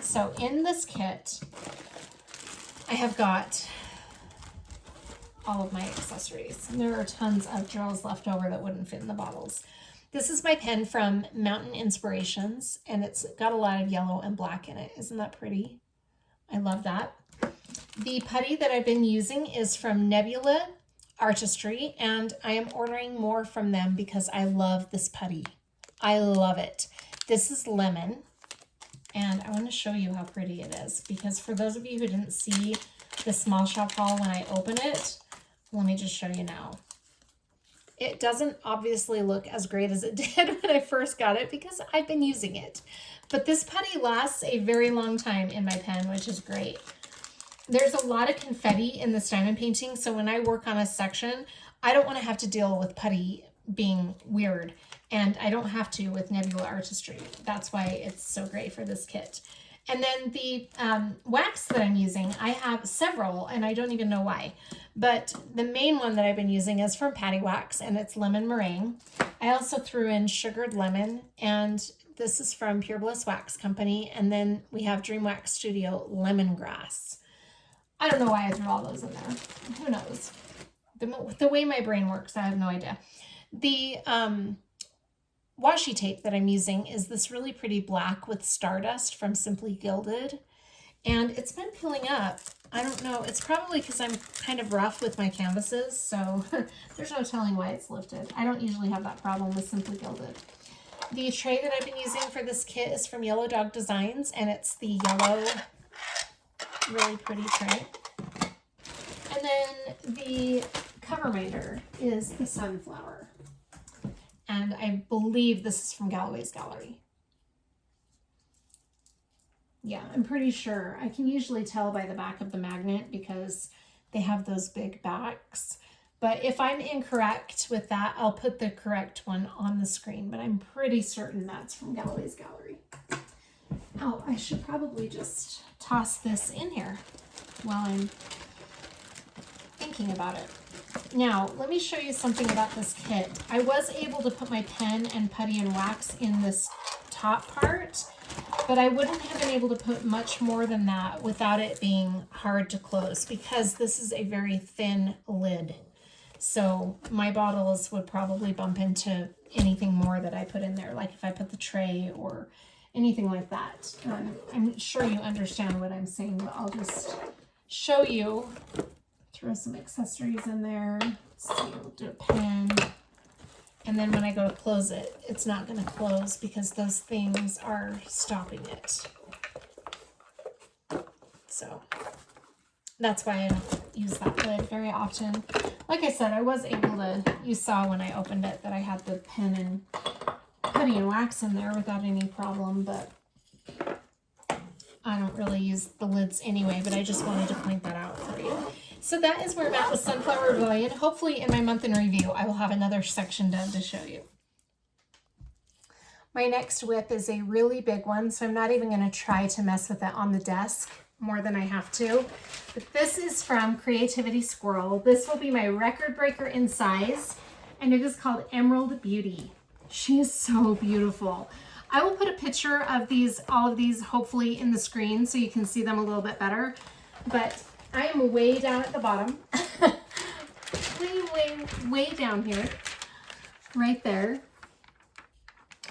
so in this kit, I have got all of my accessories. And there are tons of drills left over that wouldn't fit in the bottles. This is my pen from Mountain Inspirations, and it's got a lot of yellow and black in it. Isn't that pretty? I love that. The putty that I've been using is from Nebula Artistry, and I am ordering more from them because I love this putty. I love it. This is lemon, and I want to show you how pretty it is because for those of you who didn't see the small shop haul when I open it, let me just show you now. It doesn't obviously look as great as it did when I first got it because I've been using it. But this putty lasts a very long time in my pen, which is great. There's a lot of confetti in this diamond painting, so when I work on a section, I don't want to have to deal with putty being weird. And I don't have to with Nebula Artistry. That's why it's so great for this kit. And then the wax that I'm using, I have several, and I don't even know why. But the main one that I've been using is from PaddyWaxx, and it's lemon meringue. I also threw in sugared lemon, and this is from Pure Bliss Wax Company. And then we have Dream Wax Studio lemongrass. I don't know why I threw all those in there. Who knows? The way my brain works, I have no idea. The washi tape that I'm using is this really pretty black with stardust from Simply Gilded, and it's been peeling up. I don't know, it's probably because I'm kind of rough with my canvases, so there's no telling why it's lifted. I don't usually have that problem with Simply Gilded. The tray that I've been using for this kit is from Yellow Dog Designs, and it's the yellow, really pretty tray. And then the cover binder is the sunflower. And I believe this is from Galloway's Gallery. Yeah, I'm pretty sure. I can usually tell by the back of the magnet because they have those big backs. But if I'm incorrect with that, I'll put the correct one on the screen. But I'm pretty certain that's from Galloway's Gallery. Oh, I should probably just toss this in here while I'm thinking about it. Now, let me show you something about this kit. I was able to put my pen and putty and wax in this top part, but I wouldn't have been able to put much more than that without it being hard to close because this is a very thin lid. So my bottles would probably bump into anything more that I put in there, like if I put the tray or anything like that. I'm sure you understand what I'm saying, but I'll just show you. Throw some accessories in there. Let's see, we'll do a pen. And then when I go to close it, it's not going to close because those things are stopping it. So that's why I don't use that lid very often. Like I said, I was able to, you saw when I opened it that I had the pen and putty and wax in there without any problem, but I don't really use the lids anyway, but I just wanted to point that out for you. So that is where I'm at with Sunflower Rebellion. Hopefully in my month in review, I will have another section done to show you. My next WIP is a really big one, so I'm not even going to try to mess with it on the desk more than I have to. But this is from Creativity Squirrel. This will be my record breaker in size, and it is called Emerald Beauty. She is so beautiful. I will put a picture of these, all of these, hopefully in the screen so you can see them a little bit better. But I am way down at the bottom. way down here. Right there.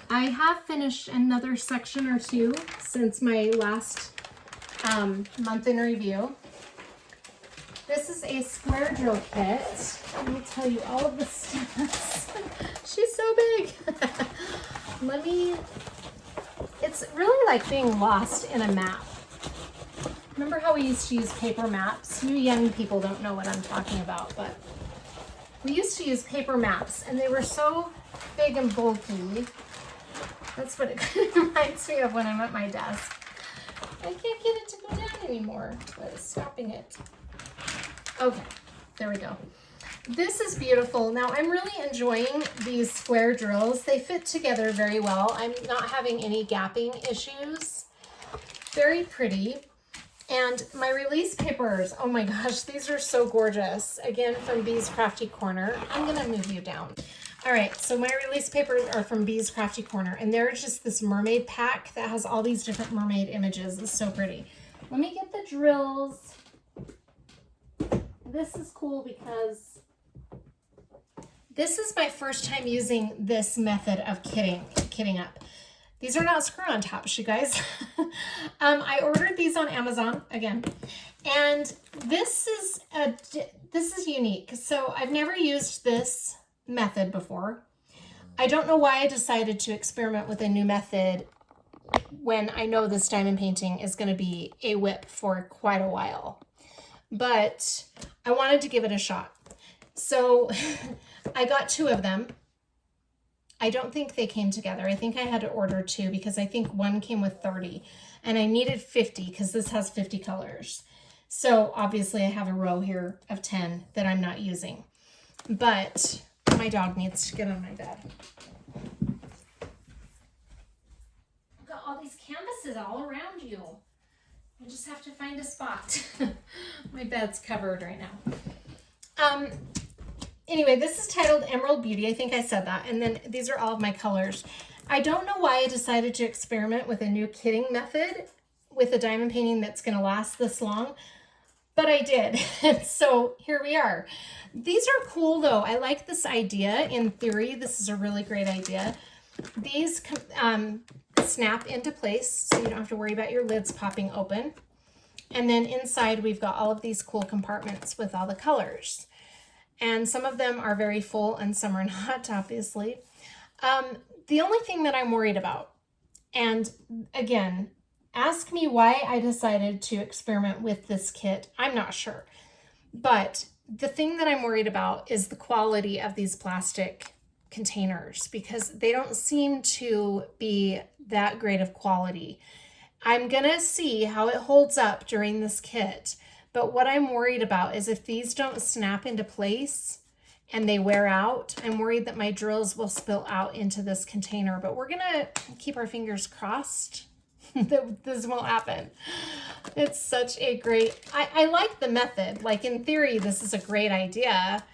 I have finished another section or two since my last month in review. This is a square drill kit. I will tell you all of the stats. She's so big. It's really like being lost in a map. Remember how we used to use paper maps? You young people don't know what I'm talking about, but we used to use paper maps and they were so big and bulky. That's what it kind of reminds me of when I'm at my desk. I can't get it to go down anymore. What is stopping it? Okay, there we go. This is beautiful. Now I'm really enjoying these square drills. They fit together very well. I'm not having any gapping issues. Very pretty. And my release papers, oh my gosh, these are so gorgeous. Again, from Bee's Crafty Corner. I'm gonna move you down. All right, so my release papers are from Bee's Crafty Corner, and they're just this mermaid pack that has all these different mermaid images. It's so pretty. Let me get the drills. This is cool because this is my first time using this method of kitting up. These are not screw-on tops, you guys. I ordered these on Amazon again, and this is unique. So I've never used this method before. I don't know why I decided to experiment with a new method when I know this diamond painting is going to be a WIP for quite a while, but I wanted to give it a shot. So I got 2 of them. I don't think they came together. I think I had to order 2 because I think one came with 30 and I needed 50 because this has 50 colors. So obviously I have a row here of 10 that I'm not using, but my dog needs to get on my bed. I've got all these canvases all around you. I just have to find a spot. My bed's covered right now. Anyway, this is titled Emerald Beauty. I think I said that. And then these are all of my colors. I don't know why I decided to experiment with a new kitting method with a diamond painting that's going to last this long, but I did. So here we are. These are cool though. I like this idea. In theory, this is a really great idea. These snap into place so you don't have to worry about your lids popping open. And then inside we've got all of these cool compartments with all the colors. And some of them are very full and some are not, obviously. The only thing that I'm worried about, and again, ask me why I decided to experiment with this kit. I'm not sure. But the thing that I'm worried about is the quality of these plastic containers because they don't seem to be that great of quality. I'm gonna see how it holds up during this kit, but what I'm worried about is if these don't snap into place and they wear out, I'm worried that my drills will spill out into this container, but we're gonna keep our fingers crossed that this won't happen. It's such a great, I like the method. Like in theory, this is a great idea.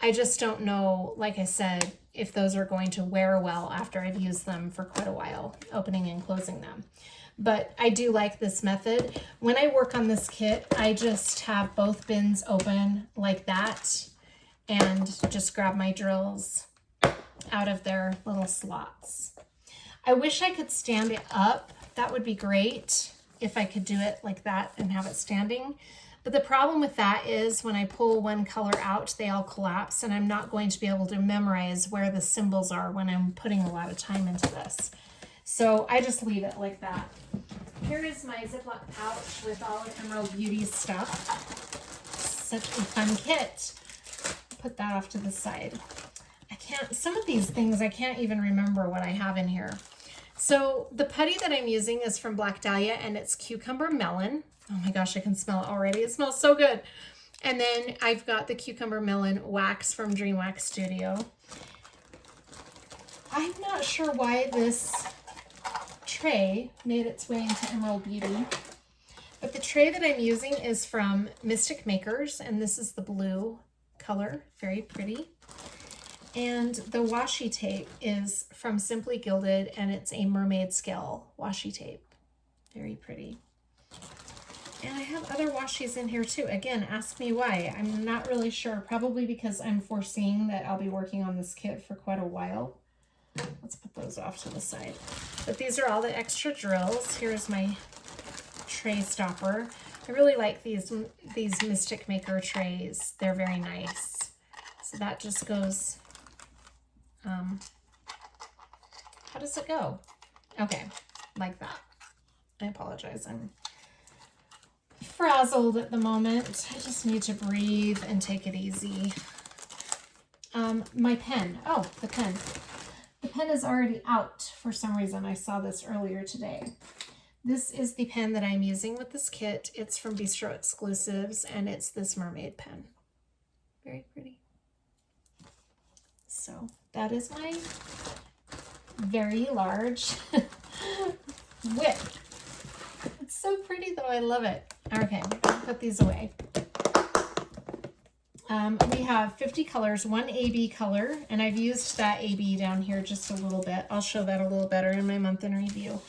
I just don't know, like I said, if those are going to wear well after I've used them for quite a while, opening and closing them. But I do like this method. When I work on this kit, I just have both bins open like that and just grab my drills out of their little slots. I wish I could stand it up. That would be great if I could do it like that and have it standing. But the problem with that is when I pull one color out, they all collapse, and I'm not going to be able to memorize where the symbols are when I'm putting a lot of time into this. So I just leave it like that. Here is my Ziploc pouch with all of Emerald Beauty's stuff. Such a fun kit. Put that off to the side. Some of these things, I can't even remember what I have in here. So the putty that I'm using is from Black Dahlia, and it's Cucumber Melon. Oh my gosh, I can smell it already. It smells so good. And then I've got the Cucumber Melon wax from Dream Wax Studio. I'm not sure why this tray made its way into Emerald Beauty, but the tray that I'm using is from Mystic Makers, and this is the blue color, very pretty. And the washi tape is from Simply Gilded, and it's a mermaid scale washi tape, very pretty. And I have other washies in here too. Again, ask me why. I'm not really sure, probably because I'm foreseeing that I'll be working on this kit for quite a while. Let's put those off to the side. But these are all the extra drills. Here's my tray stopper. I really like these Mystic Maker trays. They're very nice. So that just goes, how does it go? Okay, like that. I apologize. I'm frazzled at the moment. I just need to breathe and take it easy. My pen. Oh, the pen. The pen is already out for some reason. I saw this earlier today. This is the pen that I'm using with this kit. It's from Bistro Exclusives, and it's this mermaid pen. Very pretty. So that is my very large whip. It's so pretty though, I love it. Okay, put these away. We have 50 colors, one AB color, and I've used that AB down here just a little bit. I'll show that a little better in my month in review.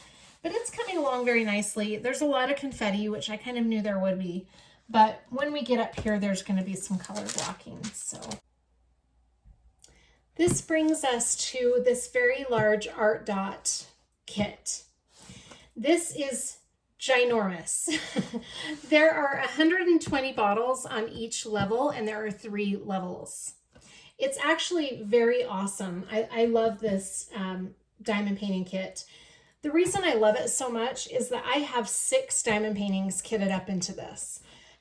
But it's coming along very nicely. There's a lot of confetti, which I kind of knew there would be. But when we get up here, there's going to be some color blocking. So this brings us to this very large Artdot kit. This is ginormous. There are 120 bottles on each level, and there are 3 levels. It's actually very awesome. I love this diamond painting kit. The reason I love it so much is that I have 6 diamond paintings kitted up into this.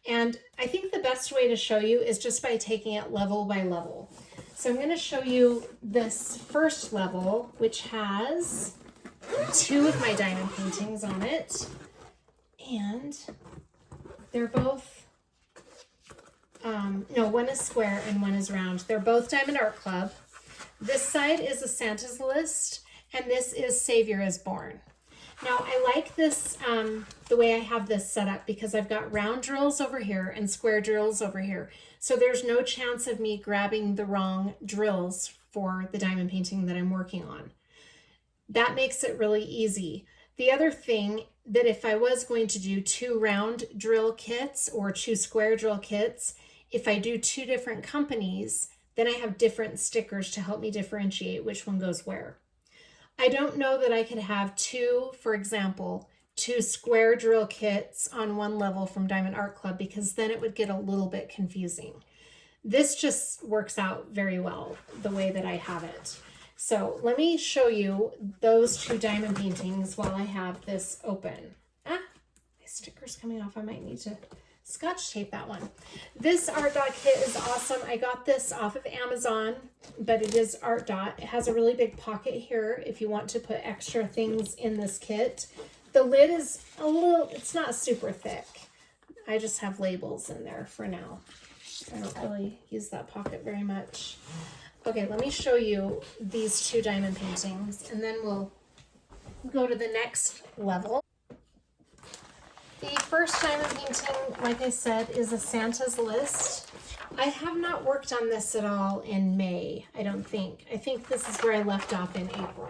And I think the best way to show you is just by taking it level by level. So I'm going to show you this first level, which has 2 of my diamond paintings on it. And they're both, no, one is square and one is round. They're both Diamond Art Club. This side is a Santa's List, and this is Savior is Born. Now I like this, the way I have this set up, because I've got round drills over here and square drills over here. So there's no chance of me grabbing the wrong drills for the diamond painting that I'm working on. That makes it really easy. The other thing that if I was going to do 2 round drill kits or 2 square drill kits, if I do 2 different companies, then I have different stickers to help me differentiate which one goes where. I don't know that I could have 2, for example, 2 square drill kits on one level from Diamond Art Club, because then it would get a little bit confusing. This just works out very well the way that I have it. So let me show you those 2 diamond paintings while I have this open. My sticker's coming off. I might need to Scotch tape that one. This Artdot kit is awesome. I got this off of Amazon, but it is Artdot. It has a really big pocket here if you want to put extra things in this kit. The lid is a little, it's not super thick. I just have labels in there for now. I don't really use that pocket very much. Okay, let me show you these two diamond paintings and then we'll go to the next level. The first diamond painting, like I said, is a Santa's List. I have not worked on this at all in May, I don't think. I think this is where I left off in April.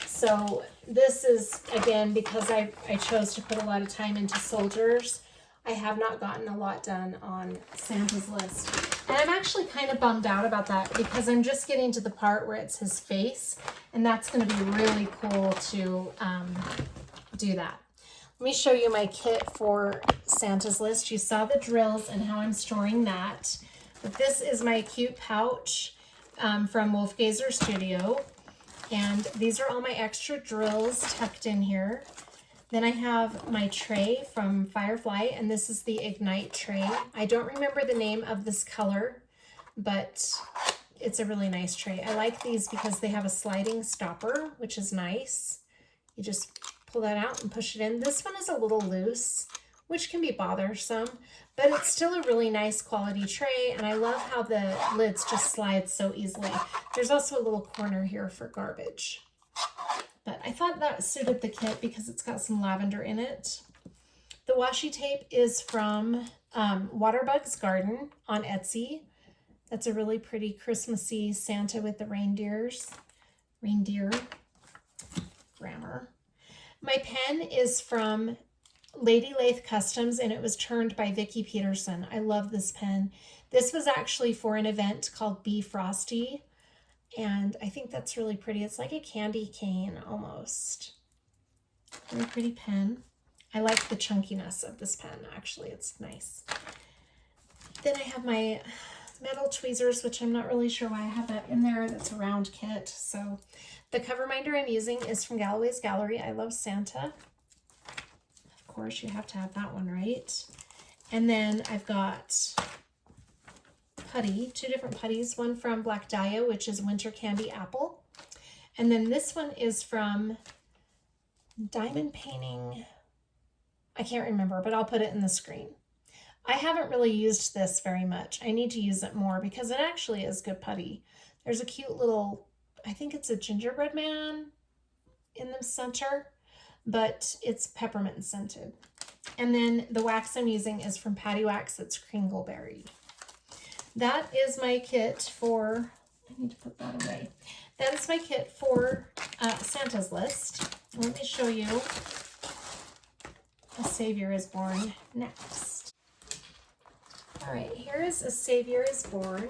So this is, again, because I chose to put a lot of time into soldiers, I have not gotten a lot done on Santa's List. And I'm actually kind of bummed out about that because I'm just getting to the part where it's his face, and that's going to be really cool to do that. Let me show you my kit for Santa's List. You saw the drills and how I'm storing that. But this is my cute pouch from Wolfgazer Studio. And these are all my extra drills tucked in here. Then I have my tray from Firefly, and this is the Ignite tray. I don't remember the name of this color, but it's a really nice tray. I like these because they have a sliding stopper, which is nice. You just pull that out and push it in. This one is a little loose, which can be bothersome, but it's still a really nice quality tray, and I love how the lids just slide so easily. There's also a little corner here for garbage. But I thought that suited the kit because it's got some lavender in it. The washi tape is from Waterbug's Garden on Etsy. That's a really pretty Christmassy Santa with the reindeers. Reindeer. Grammar. My pen is from Lady Lathe Customs, and it was turned by Vicki Peterson. I love this pen. This was actually for an event called Be Frosty. And I think that's really pretty. It's like a candy cane almost. Very pretty pen. I like the chunkiness of this pen, actually. It's nice. Then I have my metal tweezers, which I'm not really sure why I have that in there. That's a round kit. So the cover minder I'm using is from Galloway's Gallery. I Love Santa. Of course, you have to have that one, right? And then I've got putty, two different putties, one from Black Dahlia, which is Winter Candy Apple. And then this one is from Diamond Painting. I can't remember, but I'll put it in the screen. I haven't really used this very much. I need to use it more because it actually is good putty. There's a cute little, I think it's a gingerbread man in the center, but it's peppermint scented. And then the wax I'm using is from PaddyWaxx. It's Kringleberry. That is my kit for, I need to put that away. That is my kit for Santa's List. Let me show you A Savior is Born next. All right, here is A Savior is Born.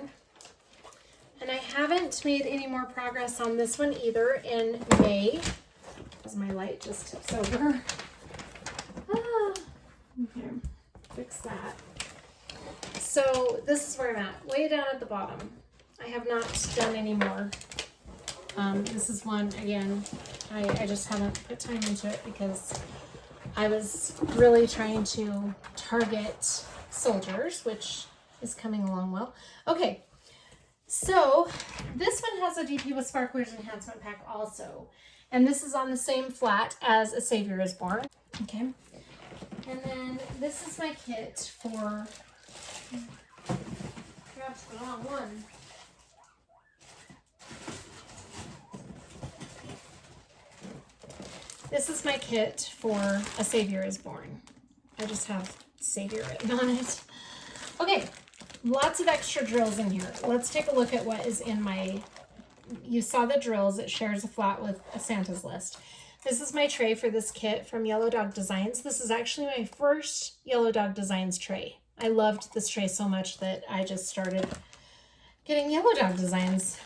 And I haven't made any more progress on this one either in May, because my light just tips over. Okay, fix that. So this is where I'm at, way down at the bottom. I have not done any more. This is one, again, I just haven't put time into it because I was really trying to target soldiers, which is coming along well. Okay, so this one has a DP with Sparklers Enhancement Pack also. And this is on the same flat as A Savior is Born. Okay, and then this is my kit for, grabbed the wrong one. This is my kit for A Savior is Born. I just have Savior written on it. Okay, lots of extra drills in here. Let's take a look at what is in my, you saw the drills. It shares a flat with a Santa's List. This is my tray for this kit from Yellow Dog Designs. This is actually my first Yellow Dog Designs tray. I loved this tray so much that I just started getting Yellow Dog Designs.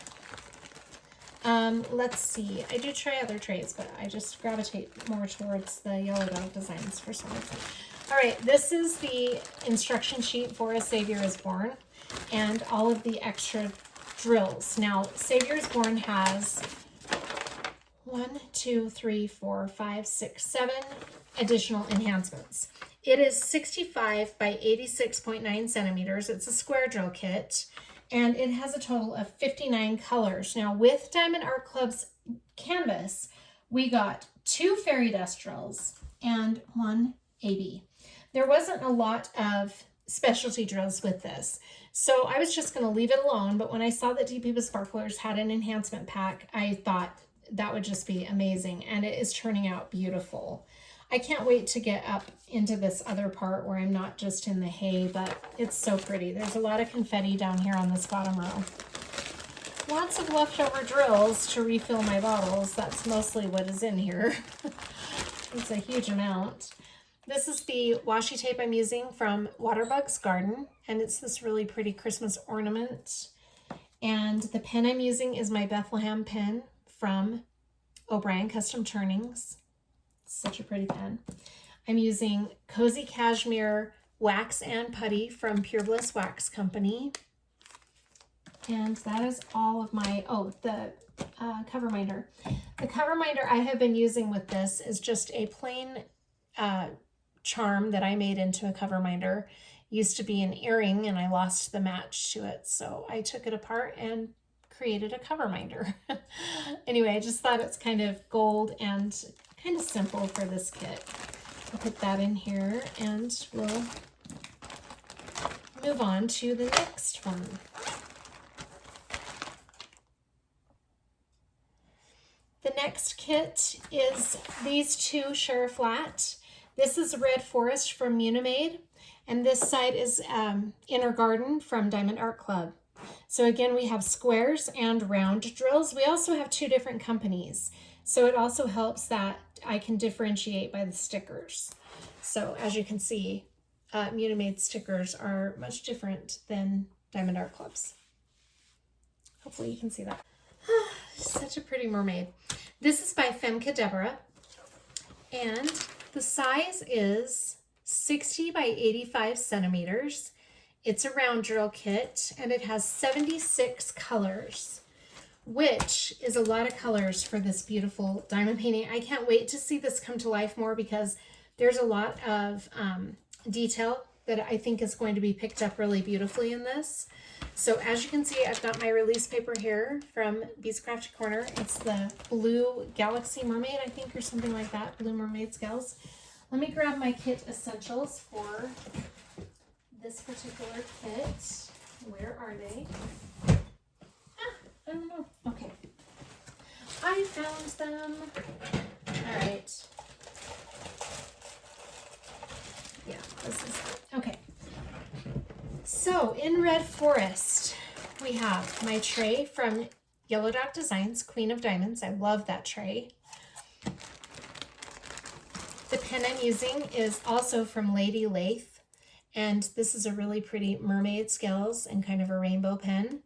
Let's see. I do try other trays, but I just gravitate more towards the Yellow Dog Designs for some reason. All right, this is the instruction sheet for A Savior is Born and all of the extra drills. Now, Savior is Born has 1, 2, 3, 4, 5, 6, 7 additional enhancements. It is 65 by 86.9 centimeters. It's a square drill kit, and it has a total of 59 colors. Now, with Diamond Art Club's canvas, we got 2 fairy dust drills, and one AB. There wasn't a lot of specialty drills with this, so I was just going to leave it alone, but when I saw that DP Sparklers had an enhancement pack, I thought that would just be amazing, and it is turning out beautiful. I can't wait to get up into this other part where I'm not just in the hay, but it's so pretty. There's a lot of confetti down here on this bottom row. Lots of leftover drills to refill my bottles. That's mostly what is in here. It's a huge amount. This is the washi tape I'm using from Waterbug's Garden, and it's this really pretty Christmas ornament. And the pen I'm using is my Bethlehem pen from O'Brien Custom Turnings. Such a pretty pen. I'm using Cozy Cashmere Wax and Putty from Pure Bliss Wax Company. And that is all of my, the cover minder. The cover minder I have been using with this is just a plain charm that I made into a cover minder. It used to be an earring and I lost the match to it, so I took it apart and created a cover minder. Anyway, I just thought it's kind of gold and kind of simple for this kit. I'll put that in here and we'll move on to the next one. The next kit is these two Share Flat. This is Red Forest from Munimade, and this side is Inner Garden from Diamond Art Club. So again, we have squares and round drills. We also have two different companies, so it also helps that I can differentiate by the stickers. So as you can see, Munimade stickers are much different than Diamond Art Club's. Hopefully you can see that. Such a pretty mermaid. This is by Femke Deborah, and the size is 60 by 85 centimeters. It's a round drill kit, and it has 76 colors, which is a lot of colors for this beautiful diamond painting. I can't wait to see this come to life more because there's a lot of detail that I think is going to be picked up really beautifully in this. So as you can see, I've got my release paper here from Bee's Crafted Corner. It's the Blue Galaxy Mermaid, I think, or something like that. Blue Mermaid Scales. Let me grab my kit essentials for this particular kit. Where are they? I don't know. Okay. I found them. All right. Yeah, this is okay. So in Red Forest, we have my tray from Yellow Dot Designs, Queen of Diamonds. I love that tray. The pen I'm using is also from Lady Lathe, and this is a really pretty mermaid scales and kind of a rainbow pen.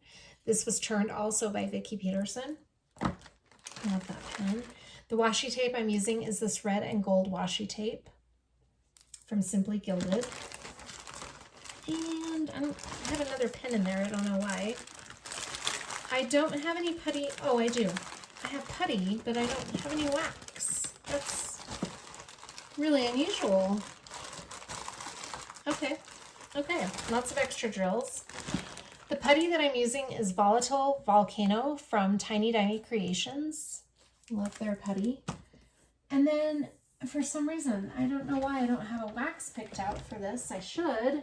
This was turned also by Vicki Peterson. Love that pen. The washi tape I'm using is this red and gold washi tape from Simply Gilded. And I have another pen in there. I don't know why. I don't have any putty. Oh, I do. I have putty, but I don't have any wax. That's really unusual. Okay. Okay. Lots of extra drills. The putty that I'm using is Volatile Volcano from Tiny Dimey Creations. Love their putty. And then for some reason, I don't know why I don't have a wax picked out for this. I should,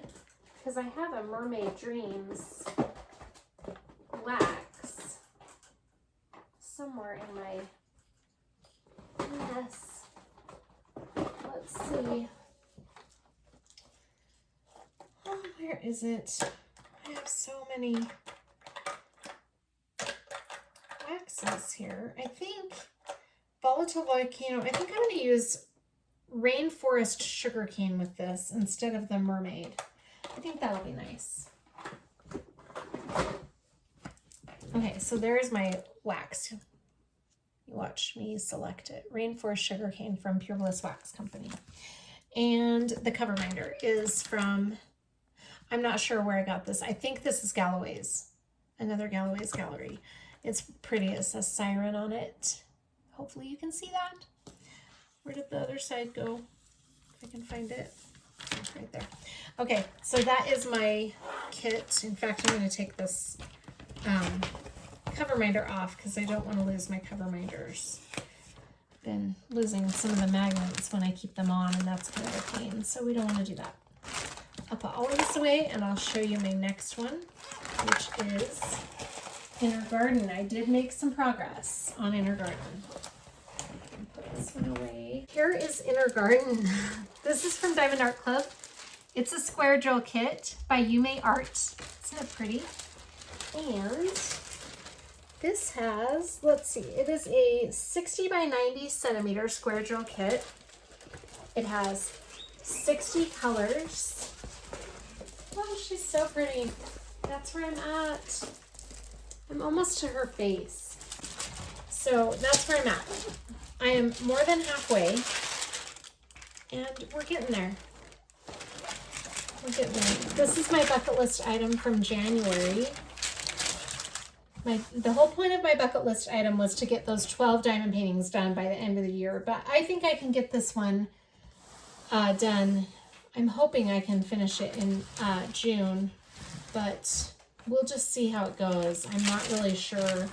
because I have a Mermaid Dreams wax somewhere in my mess. Let's see. Oh, where is it? I have so many waxes here. I think Volatile Volcano, I think I'm going to use Rainforest Sugarcane with this instead of the Mermaid. I think that'll be nice. Okay, so there's my wax. You watch me select it. Rainforest Sugarcane from Pure Bliss Wax Company. And the cover binder is from, I'm not sure where I got this. I think this is Galloway's, another Galloway's Gallery. It's pretty. It says Siren on it. Hopefully you can see that. Where did the other side go? If I can find it. Right there. Okay, so that is my kit. In fact, I'm going to take this cover minder off because I don't want to lose my cover minders. been losing some of the magnets when I keep them on, and that's kind of a pain, so we don't want to do that. I'll put all of this away and I'll show you my next one, which is Inner Garden. I did make some progress on Inner Garden. Put this one away. Here is Inner Garden. This is from Diamond Art Club. It's a square drill kit by Munimade Art. Isn't it pretty? And this has, let's see, it is a 60 by 90 centimeter square drill kit. It has 60 colors. Oh, she's so pretty. That's where I'm at. I'm almost to her face. So that's where I'm at. I am more than halfway, and we're getting there. We're getting there. This is my bucket list item from January. The whole point of my bucket list item was to get those 12 diamond paintings done by the end of the year, but I think I can get this one done. I'm hoping I can finish it in June, but we'll just see how it goes. I'm not really sure.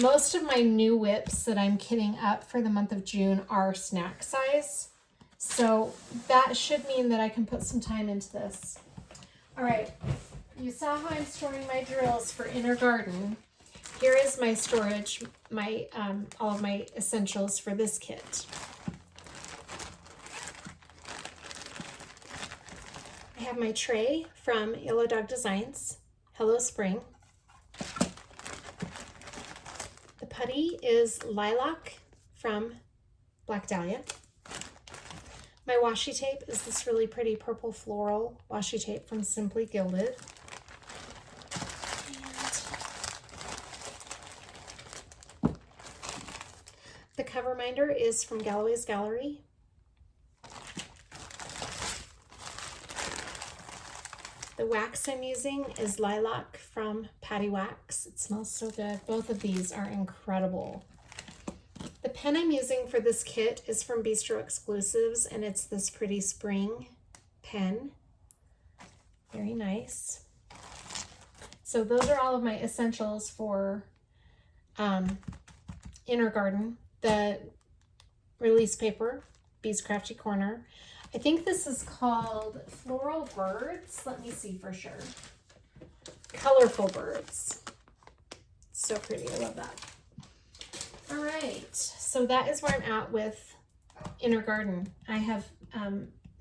Most of my new whips that I'm kitting up for the month of June are snack size, so that should mean that I can put some time into this. All right. You saw how I'm storing my drills for Inner Garden. Here is my storage, all of my essentials for this kit. I have my tray from Yellow Dog Designs, Hello Spring. The putty is Lilac from Black Dahlia. My washi tape is this really pretty purple floral washi tape from Simply Gilded. The cover minder is from Galloway's Gallery. The wax I'm using is Lilac from PaddyWaxx. It smells so good. Both of these are incredible. The pen I'm using for this kit is from Bistro Exclusives, and it's this pretty spring pen. Very nice. So those are all of my essentials for Inner Garden. The release paper, Bee's Crafty Corner. I think this is called Floral Birds. Let me see for sure. Colorful Birds. So pretty. I love that. All right. So that is where I'm at with Inner Garden. I have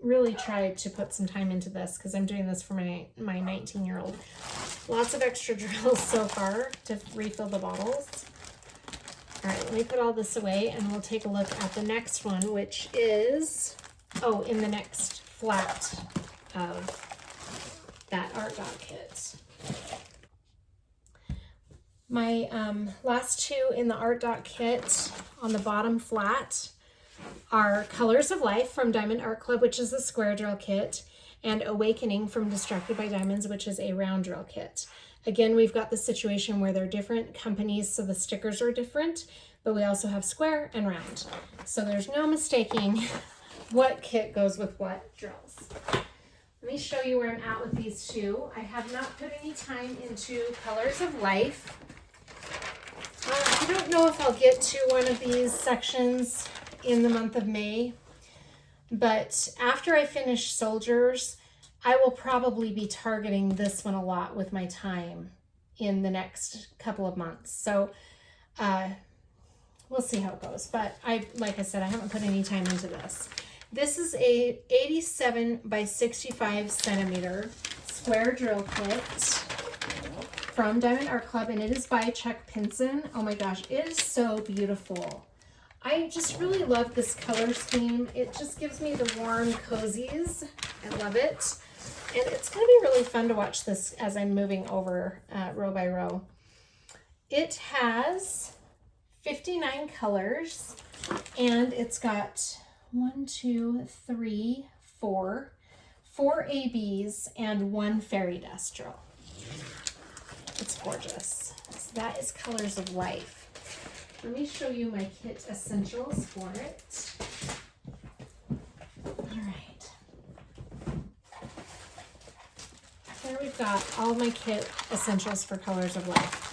really tried to put some time into this because I'm doing this for my 19-year-old. Lots of extra drills so far to refill the bottles. All right, let me put all this away and we'll take a look at the next one, which is, in the next flat of that Artdot kit. My last two in the Artdot kit on the bottom flat are Colors of Life from Diamond Art Club, which is a square drill kit, and Awakening from Distracted by Diamonds, which is a round drill kit. Again, we've got the situation where they're different companies, so the stickers are different, but we also have square and round. So there's no mistaking what kit goes with what drills. Let me show you where I'm at with these two. I have not put any time into Colors of Life. I don't know if I'll get to one of these sections in the month of May, but after I finish Soldiers, I will probably be targeting this one a lot with my time in the next couple of months. So we'll see how it goes. But like I said, I haven't put any time into this. This is a 87 by 65 centimeter square drill kit from Diamond Art Club, and it is by Chuck Pinson. Oh my gosh, it is so beautiful. I just really love this color scheme. It just gives me the warm cozies. I love it. And it's going to be really fun to watch this as I'm moving over row by row. It has 59 colors, and it's got 4 ABs and 1 fairy dust drill. It's gorgeous. So that is Colors of Life. Let me show you my kit essentials for it. All right. Here we've got all my kit essentials for Colors of Life.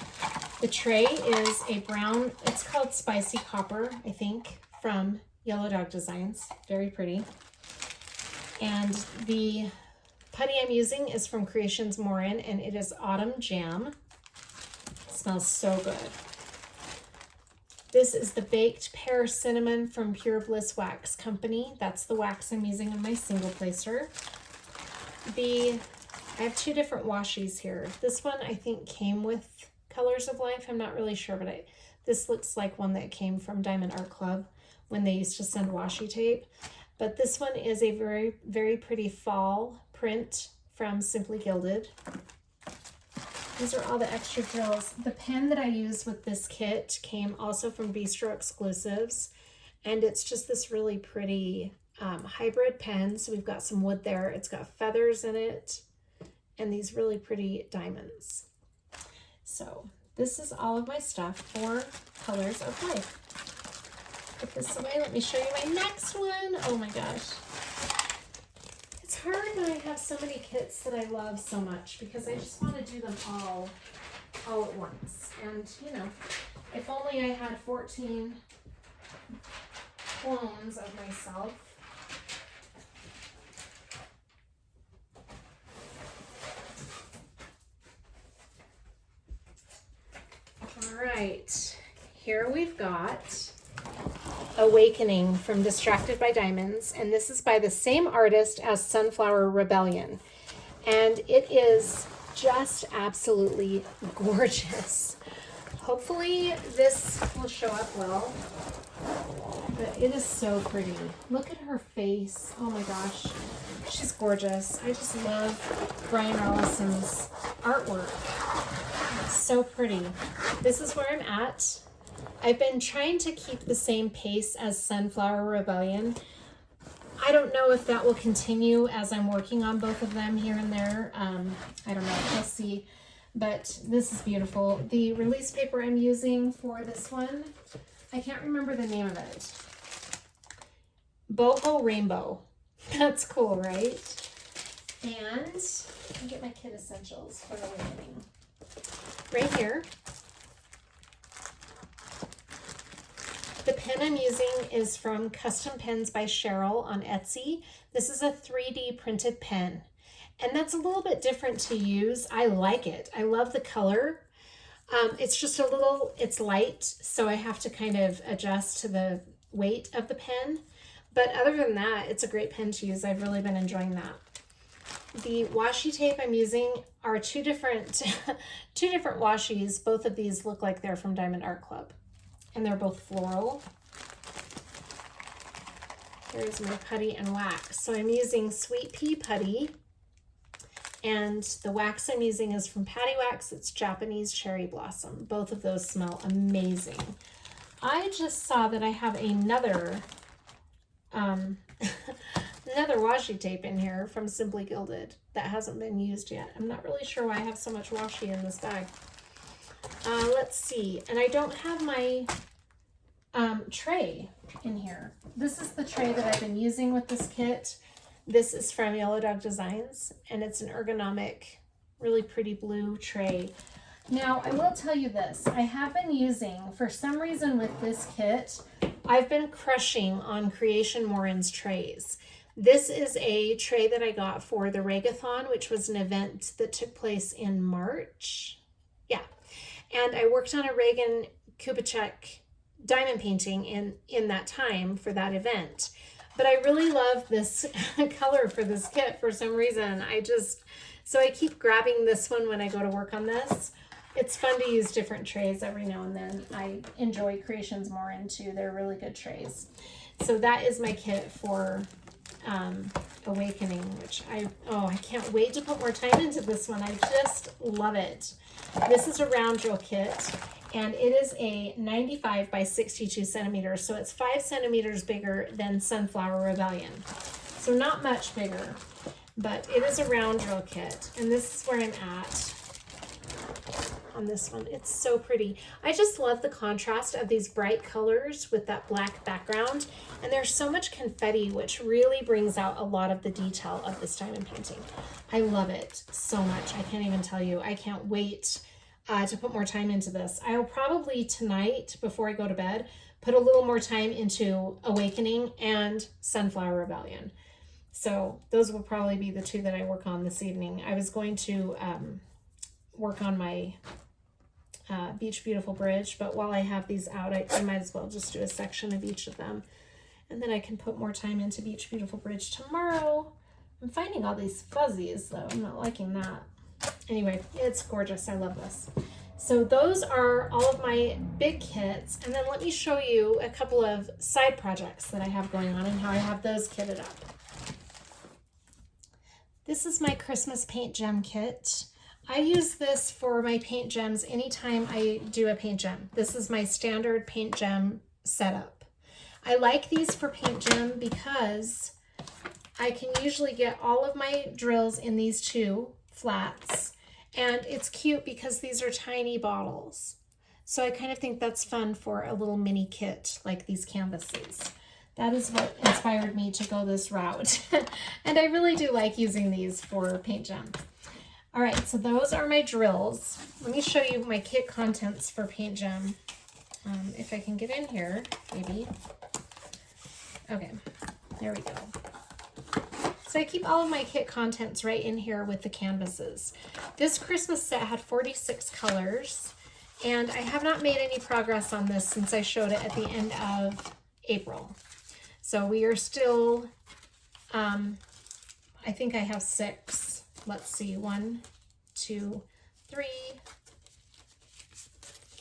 The tray is a brown, it's called Spicy Copper, I think, from Yellow Dog Designs. Very pretty. And the putty I'm using is from Creations Morin, and it is Autumn Jam. It smells so good. This is the Baked Pear Cinnamon from Pure Bliss Wax Company. That's the wax I'm using in my single placer. I have two different washies here. This one I think came with Colors of Life. I'm not really sure, but this looks like one that came from Diamond Art Club when they used to send washi tape. But this one is a very, very pretty fall print from Simply Gilded. These are all the extra drills. The pen that I use with this kit came also from Bistro Exclusives, and it's just this really pretty hybrid pen. So we've got some wood there. It's got feathers in it and these really pretty diamonds. So this is all of my stuff for Colors of Life. Put this away. Let me show you my next one. Oh my gosh. It's hard when I have so many kits that I love so much because I just want to do them all at once. And, you know, if only I had 14 clones of myself. All right, here we've got Awakening from Distracted by Diamonds, and this is by the same artist as Sunflower Rebellion, and it is just absolutely gorgeous. Hopefully this will show up well, but it is so pretty. Look at her face. Oh my gosh, she's gorgeous. I just love Brian Rollison's artwork. It's so pretty. This is where I'm at. I've been trying to keep the same pace as Sunflower Rebellion. I don't know if that will continue as I'm working on both of them here and there. I don't know, we'll see. But this is beautiful. The release paper I'm using for this one, I can't remember the name of it. Boho Rainbow. That's cool, right? And let me get my kit essentials for Awakening. Right here. The pen I'm using is from Custom Pens by Cheryl on Etsy. This is a 3D printed pen, and that's a little bit different to use. I like it. I love the color. It's just a little, it's light, so I have to kind of adjust to the weight of the pen. But other than that, it's a great pen to use. I've really been enjoying that. The washi tape I'm using are two different washies. Both of these look like they're from Diamond Art Club, and they're both floral. Here's my putty and wax. So I'm using Sweet Pea Putty, and the wax I'm using is from PaddyWaxx. It's Japanese Cherry Blossom. Both of those smell amazing. I just saw that I have another another washi tape in here from Simply Gilded that hasn't been used yet. I'm not really sure why I have so much washi in this bag. Let's see, and I don't have my tray in here. This is the tray that I've been using with this kit. This is from Yellow Dog Designs, and it's an ergonomic, really pretty blue tray. Now, I will tell you this. I have been using, for some reason with this kit, I've been crushing on Creation Morin's trays. This is a tray that I got for the Regathon, which was an event that took place in March. Yeah. And I worked on a Reagan Kubitschek diamond painting in that time for that event. But I really love this color for this kit for some reason. So I keep grabbing this one when I go to work on this. It's fun to use different trays every now and then. I enjoy Creations Morin too. They're really good trays. So that is my kit for Awakening, which I can't wait to put more time into this one. I just love it. This is a round drill kit, and it is a 95 by 62 centimeters. So it's 5 centimeters bigger than Sunflower Rebellion. So not much bigger, but it is a round drill kit. And this is where I'm at on this one. It's so pretty. I just love the contrast of these bright colors with that black background, and there's so much confetti, which really brings out a lot of the detail of this diamond painting. I love it so much. I can't even tell you. I can't wait to put more time into this. I'll probably tonight, before I go to bed, put a little more time into Awakening and Sunflower Rebellion. So those will probably be the two that I work on this evening. I was going to work on my Beach Beautiful Bridge, but while I have these out, I might as well just do a section of each of them. And then I can put more time into Beach Beautiful Bridge tomorrow. I'm finding all these fuzzies though. I'm not liking that. Anyway, it's gorgeous. I love this. So those are all of my big kits. And then let me show you a couple of side projects that I have going on and how I have those kitted up. This is my Christmas Paint Gem kit. I use this for my paint gems anytime I do a paint gem. This is my standard paint gem setup. I like these for paint gem because I can usually get all of my drills in these two flats, and it's cute because these are tiny bottles. So I kind of think that's fun for a little mini kit like these canvases. That is what inspired me to go this route. And I really do like using these for paint gem. All right, so those are my drills. Let me show you my kit contents for paint gem. If I can get in here, maybe. Okay, there we go. So I keep all of my kit contents right in here with the canvases. This Christmas set had 46 colors, and I have not made any progress on this since I showed it at the end of April. So we are still, I think I have 6. Let's see, 1, 2, 3,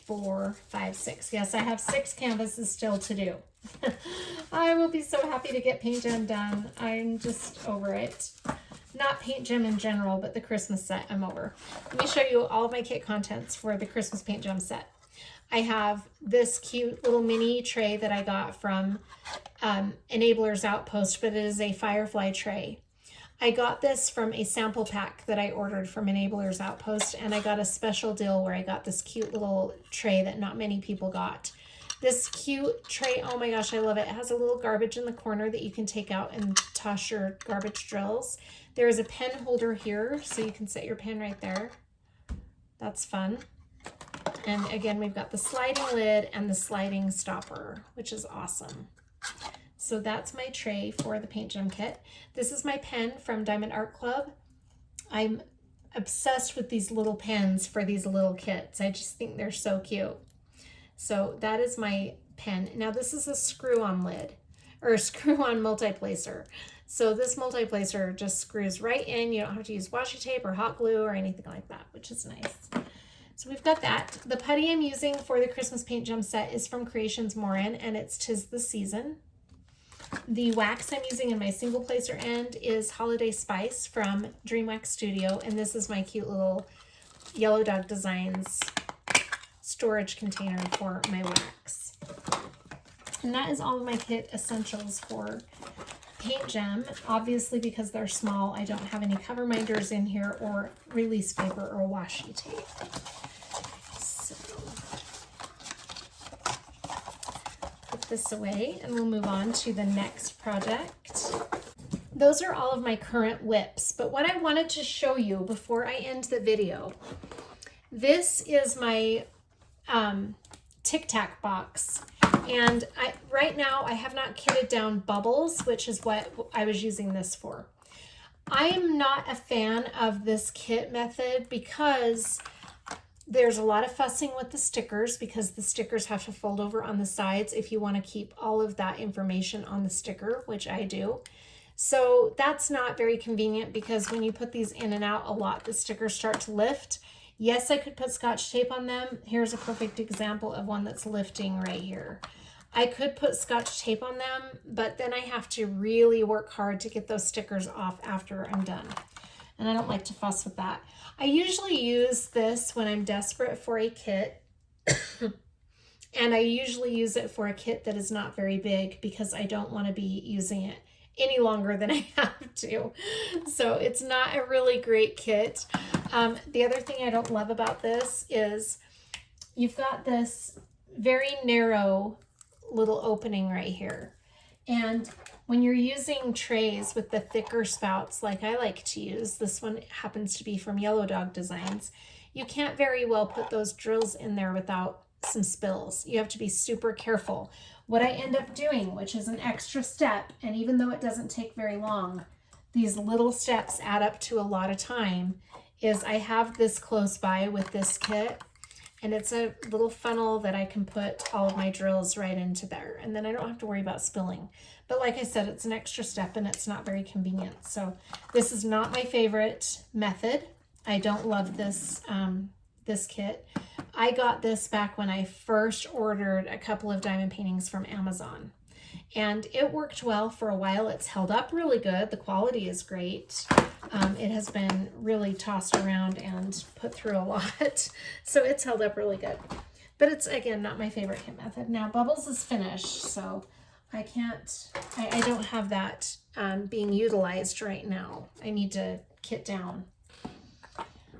4, 5, 6. Yes, I have 6 canvases still to do. I will be so happy to get paint gem done. I'm just over it. Not paint gem in general, but the Christmas set I'm over. Let me show you all of my kit contents for the Christmas paint gem set. I have this cute little mini tray that I got from Enabler's Outpost, but it is a Firefly tray. I got this from a sample pack that I ordered from Enabler's Outpost, and I got a special deal where I got this cute little tray that not many people got. This cute tray, oh my gosh, I love it. It has a little garbage in the corner that you can take out and toss your garbage drills. There is a pen holder here, so you can set your pen right there. That's fun. And again, we've got the sliding lid and the sliding stopper, which is awesome. So that's my tray for the paint gem kit. This is my pen from Diamond Art Club. I'm obsessed with these little pens for these little kits. I just think they're so cute. So that is my pen. Now this is a screw-on lid, or a screw-on multi-placer. So this multi-placer just screws right in. You don't have to use washi tape or hot glue or anything like that, which is nice. So we've got that. The putty I'm using for the Christmas Paint Gem set is from Creations Morin, and it's 'Tis the Season. The wax I'm using in my single placer end is Holiday Spice from DreamWax Studio, and this is my cute little Yellow Dog Designs storage container for my wax. And that is all of my kit essentials for paint gem. Obviously, because they're small, I don't have any cover minders in here or release paper or washi tape. So put this away and we'll move on to the next project. Those are all of my current WIPs, but what I wanted to show you before I end the video, this is my Tic Tac box, and right now I have not kitted down bubbles, which is what I was using this for. I am not a fan of this kit method because there's a lot of fussing with the stickers, because the stickers have to fold over on the sides if you want to keep all of that information on the sticker, which I do. So that's not very convenient, because when you put these in and out a lot, the stickers start to lift. Yes, I could put Scotch tape on them. Here's a perfect example of one that's lifting right here. I could put Scotch tape on them, but then I have to really work hard to get those stickers off after I'm done. And I don't like to fuss with that. I usually use this when I'm desperate for a kit. And I usually use it for a kit that is not very big, because I don't want to be using it any longer than I have to. So it's not a really great kit. The other thing I don't love about this is you've got this very narrow little opening right here. And when you're using trays with the thicker spouts like I like to use, this one happens to be from Yellow Dog Designs, you can't very well put those drills in there without some spills. You have to be super careful. What I end up doing, which is an extra step, and even though it doesn't take very long, these little steps add up to a lot of time, is I have this close by with this kit, and it's a little funnel that I can put all of my drills right into there, and then I don't have to worry about spilling. But like I said, it's an extra step and it's not very convenient. So this is not my favorite method. I don't love this, this kit. I got this back when I first ordered a couple of diamond paintings from Amazon, and it worked well for a while. It's held up really good. The quality is great. It has been really tossed around and put through a lot, so it's held up really good. But it's, again, not my favorite kit method. Now Bubbles is finished, so I can't, I don't have that being utilized right now. I need to kit down.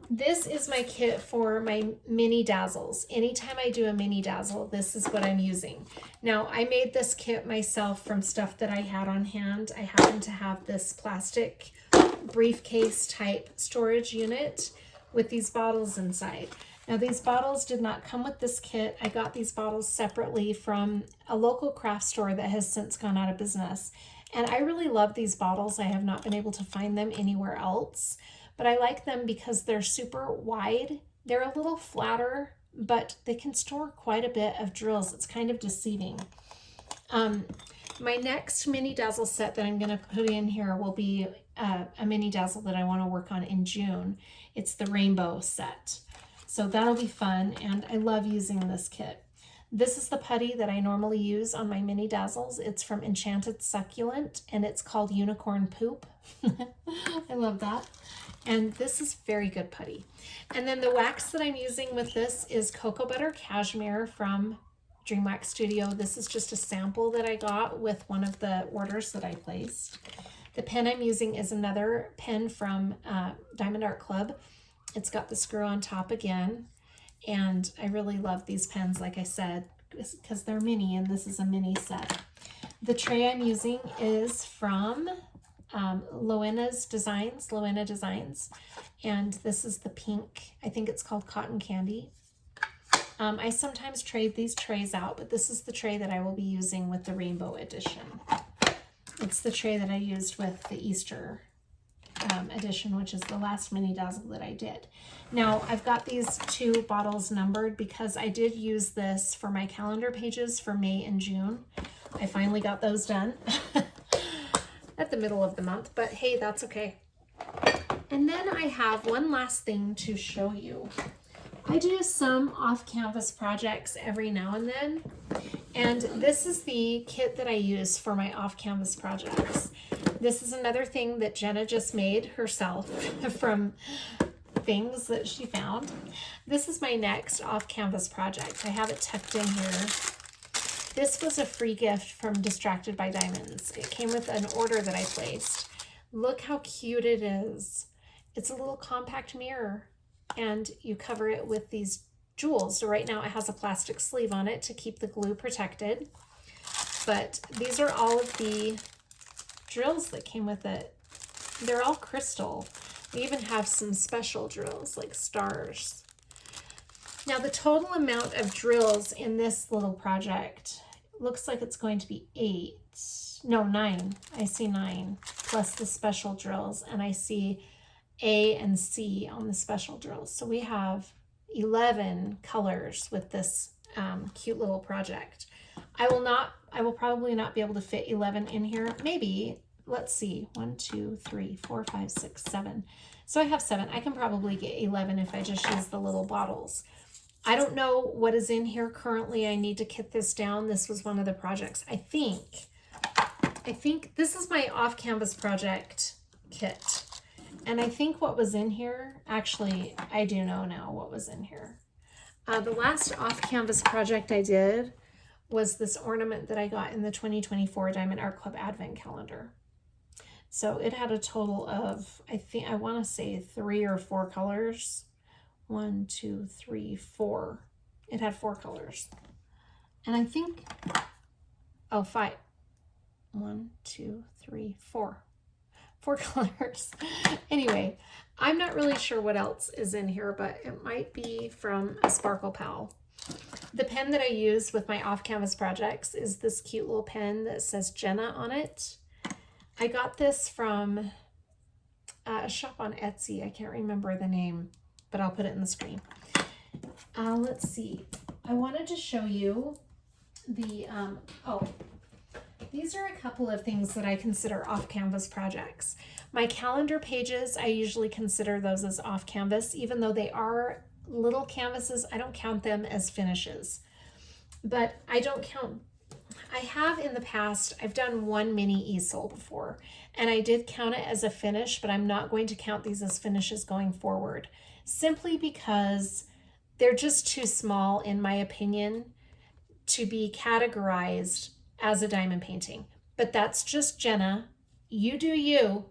This is my kit for my mini dazzles. Anytime I do a mini dazzle, this is what I'm using. Now, I made this kit myself from stuff that I had on hand. I happen to have this plastic briefcase type storage unit with these bottles inside. Now, these bottles did not come with this kit. I got these bottles separately from a local craft store that has since gone out of business. And I really love these bottles. I have not been able to find them anywhere else, but I like them because they're super wide. They're a little flatter, but they can store quite a bit of drills. It's kind of deceiving. My next mini dazzle set that I'm going to put in here will be a mini dazzle that I want to work on in June. It's the rainbow set. So that'll be fun, and I love using this kit. This is the putty that I normally use on my mini dazzles. It's from Enchanted Succulent, and it's called Unicorn Poop. I love that. And this is very good putty. And then the wax that I'm using with this is Cocoa Butter Cashmere from Dream Wax Studio. This is just a sample that I got with one of the orders that I placed. The pen I'm using is another pen from Diamond Art Club. It's got the screw on top again, and I really love these pens, like I said, because they're mini, and this is a mini set. The tray I'm using is from Loena Designs, and this is the pink, I think it's called Cotton Candy. I sometimes trade these trays out, but this is the tray that I will be using with the Rainbow Edition. It's the tray that I used with the Easter edition, which is the last mini dazzle that I did. Now, I've got these two bottles numbered because I did use this for my calendar pages for May and June. I finally got those done at the middle of the month, but hey, that's okay. And then I have one last thing to show you. I do some off-canvas projects every now and then, and this is the kit that I use for my off-canvas projects. This is another thing that Jenna just made herself from things that she found. This is my next off-canvas project. I have it tucked in here. This was a free gift from Distracted by Diamonds. It came with an order that I placed. Look how cute it is. It's a little compact mirror, and you cover it with these jewels. So right now it has a plastic sleeve on it to keep the glue protected. But these are all of the drills that came with it. They're all crystal. We even have some special drills like stars. Now the total amount of drills in this little project looks like it's going to be 9. I see 9 plus the special drills, and I see A and C on the special drills. So we have 11 colors with this cute little project. I will probably not be able to fit 11 in here. Maybe, let's see, 1, 2, 3, 4, 5, 6, 7. So I have 7. I can probably get 11 if I just use the little bottles. I don't know what is in here currently. I need to kit this down. This was one of the projects. I think this is my off-canvas project kit. And I think what was in here, actually, I do know now what was in here. The last off-canvas project I did was this ornament that I got in the 2024 Diamond Art Club Advent Calendar. So it had a total of, I want to say 3 or 4 colors. 1, 2, 3, 4. It had 4 colors. And I think, 5. 1, 2, 3, 4. 4 colors. Anyway, I'm not really sure what else is in here, but it might be from a Sparkle Pal. The pen that I use with my off-canvas projects is this cute little pen that says Jenna on it. I got this from a shop on Etsy. I can't remember the name, but I'll put it in the screen. Let's see. I wanted to show you the, these are a couple of things that I consider off-canvas projects. My calendar pages, I usually consider those as off-canvas, even though they are little canvases. I don't count them as finishes, but I have in the past, I've done one mini easel before, and I did count it as a finish, but I'm not going to count these as finishes going forward, simply because they're just too small, in my opinion, to be categorized as a diamond painting. But that's just Jenna. You do you.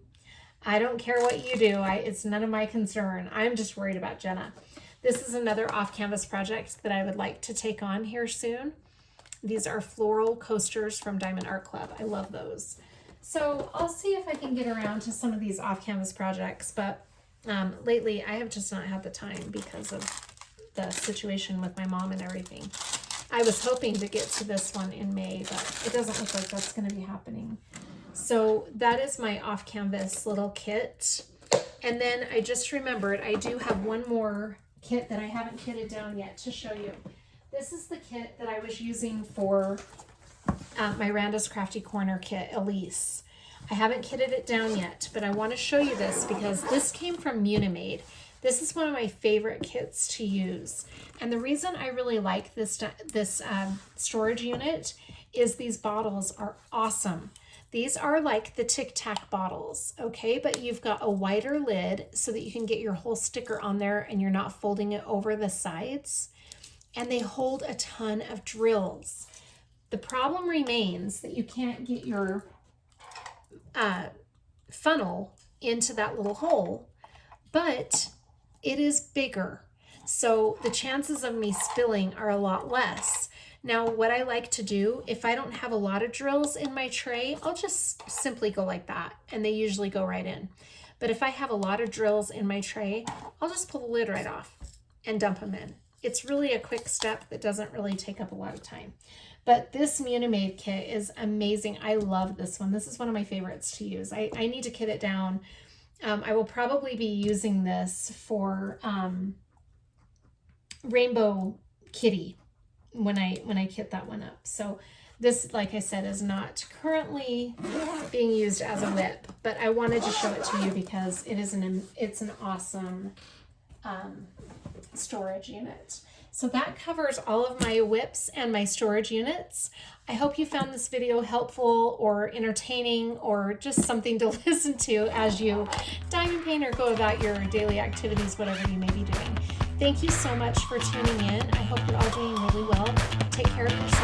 I don't care what you do. It's none of my concern. I'm just worried about Jenna. This is another off-canvas project that I would like to take on here soon. These are floral coasters from Diamond Art Club. I love those. So I'll see if I can get around to some of these off-canvas projects, but lately I have just not had the time because of the situation with my mom and everything. I was hoping to get to this one in May, but it doesn't look like that's going to be happening. So that is my off-canvas little kit. And then I just remembered I do have one more kit that I haven't kitted down yet to show you. This is the kit that I was using for my Randa's Crafty Corner kit, Elise. I haven't kitted it down yet, but I want to show you this because this came from Munimade. This is one of my favorite kits to use. And the reason I really like this storage unit is these bottles are awesome. These are like the Tic Tac bottles, okay? But you've got a wider lid so that you can get your whole sticker on there and you're not folding it over the sides. And they hold a ton of drills. The problem remains that you can't get your funnel into that little hole, but it is bigger. So the chances of me spilling are a lot less. Now, what I like to do, if I don't have a lot of drills in my tray, I'll just simply go like that, and they usually go right in. But if I have a lot of drills in my tray, I'll just pull the lid right off and dump them in. It's really a quick step that doesn't really take up a lot of time. But this Munimade kit is amazing. I love this one. This is one of my favorites to use. I need to kit it down. I will probably be using this for Rainbow Kitty when I kit that one up. So this, like I said, is not currently being used as a whip, but I wanted to show it to you because it's an awesome storage unit. So that covers all of my whips and my storage units. I hope you found this video helpful or entertaining or just something to listen to as you diamond paint or go about your daily activities, whatever you may be doing. Thank you so much for tuning in. I hope you're all doing really well. Take care of yourself.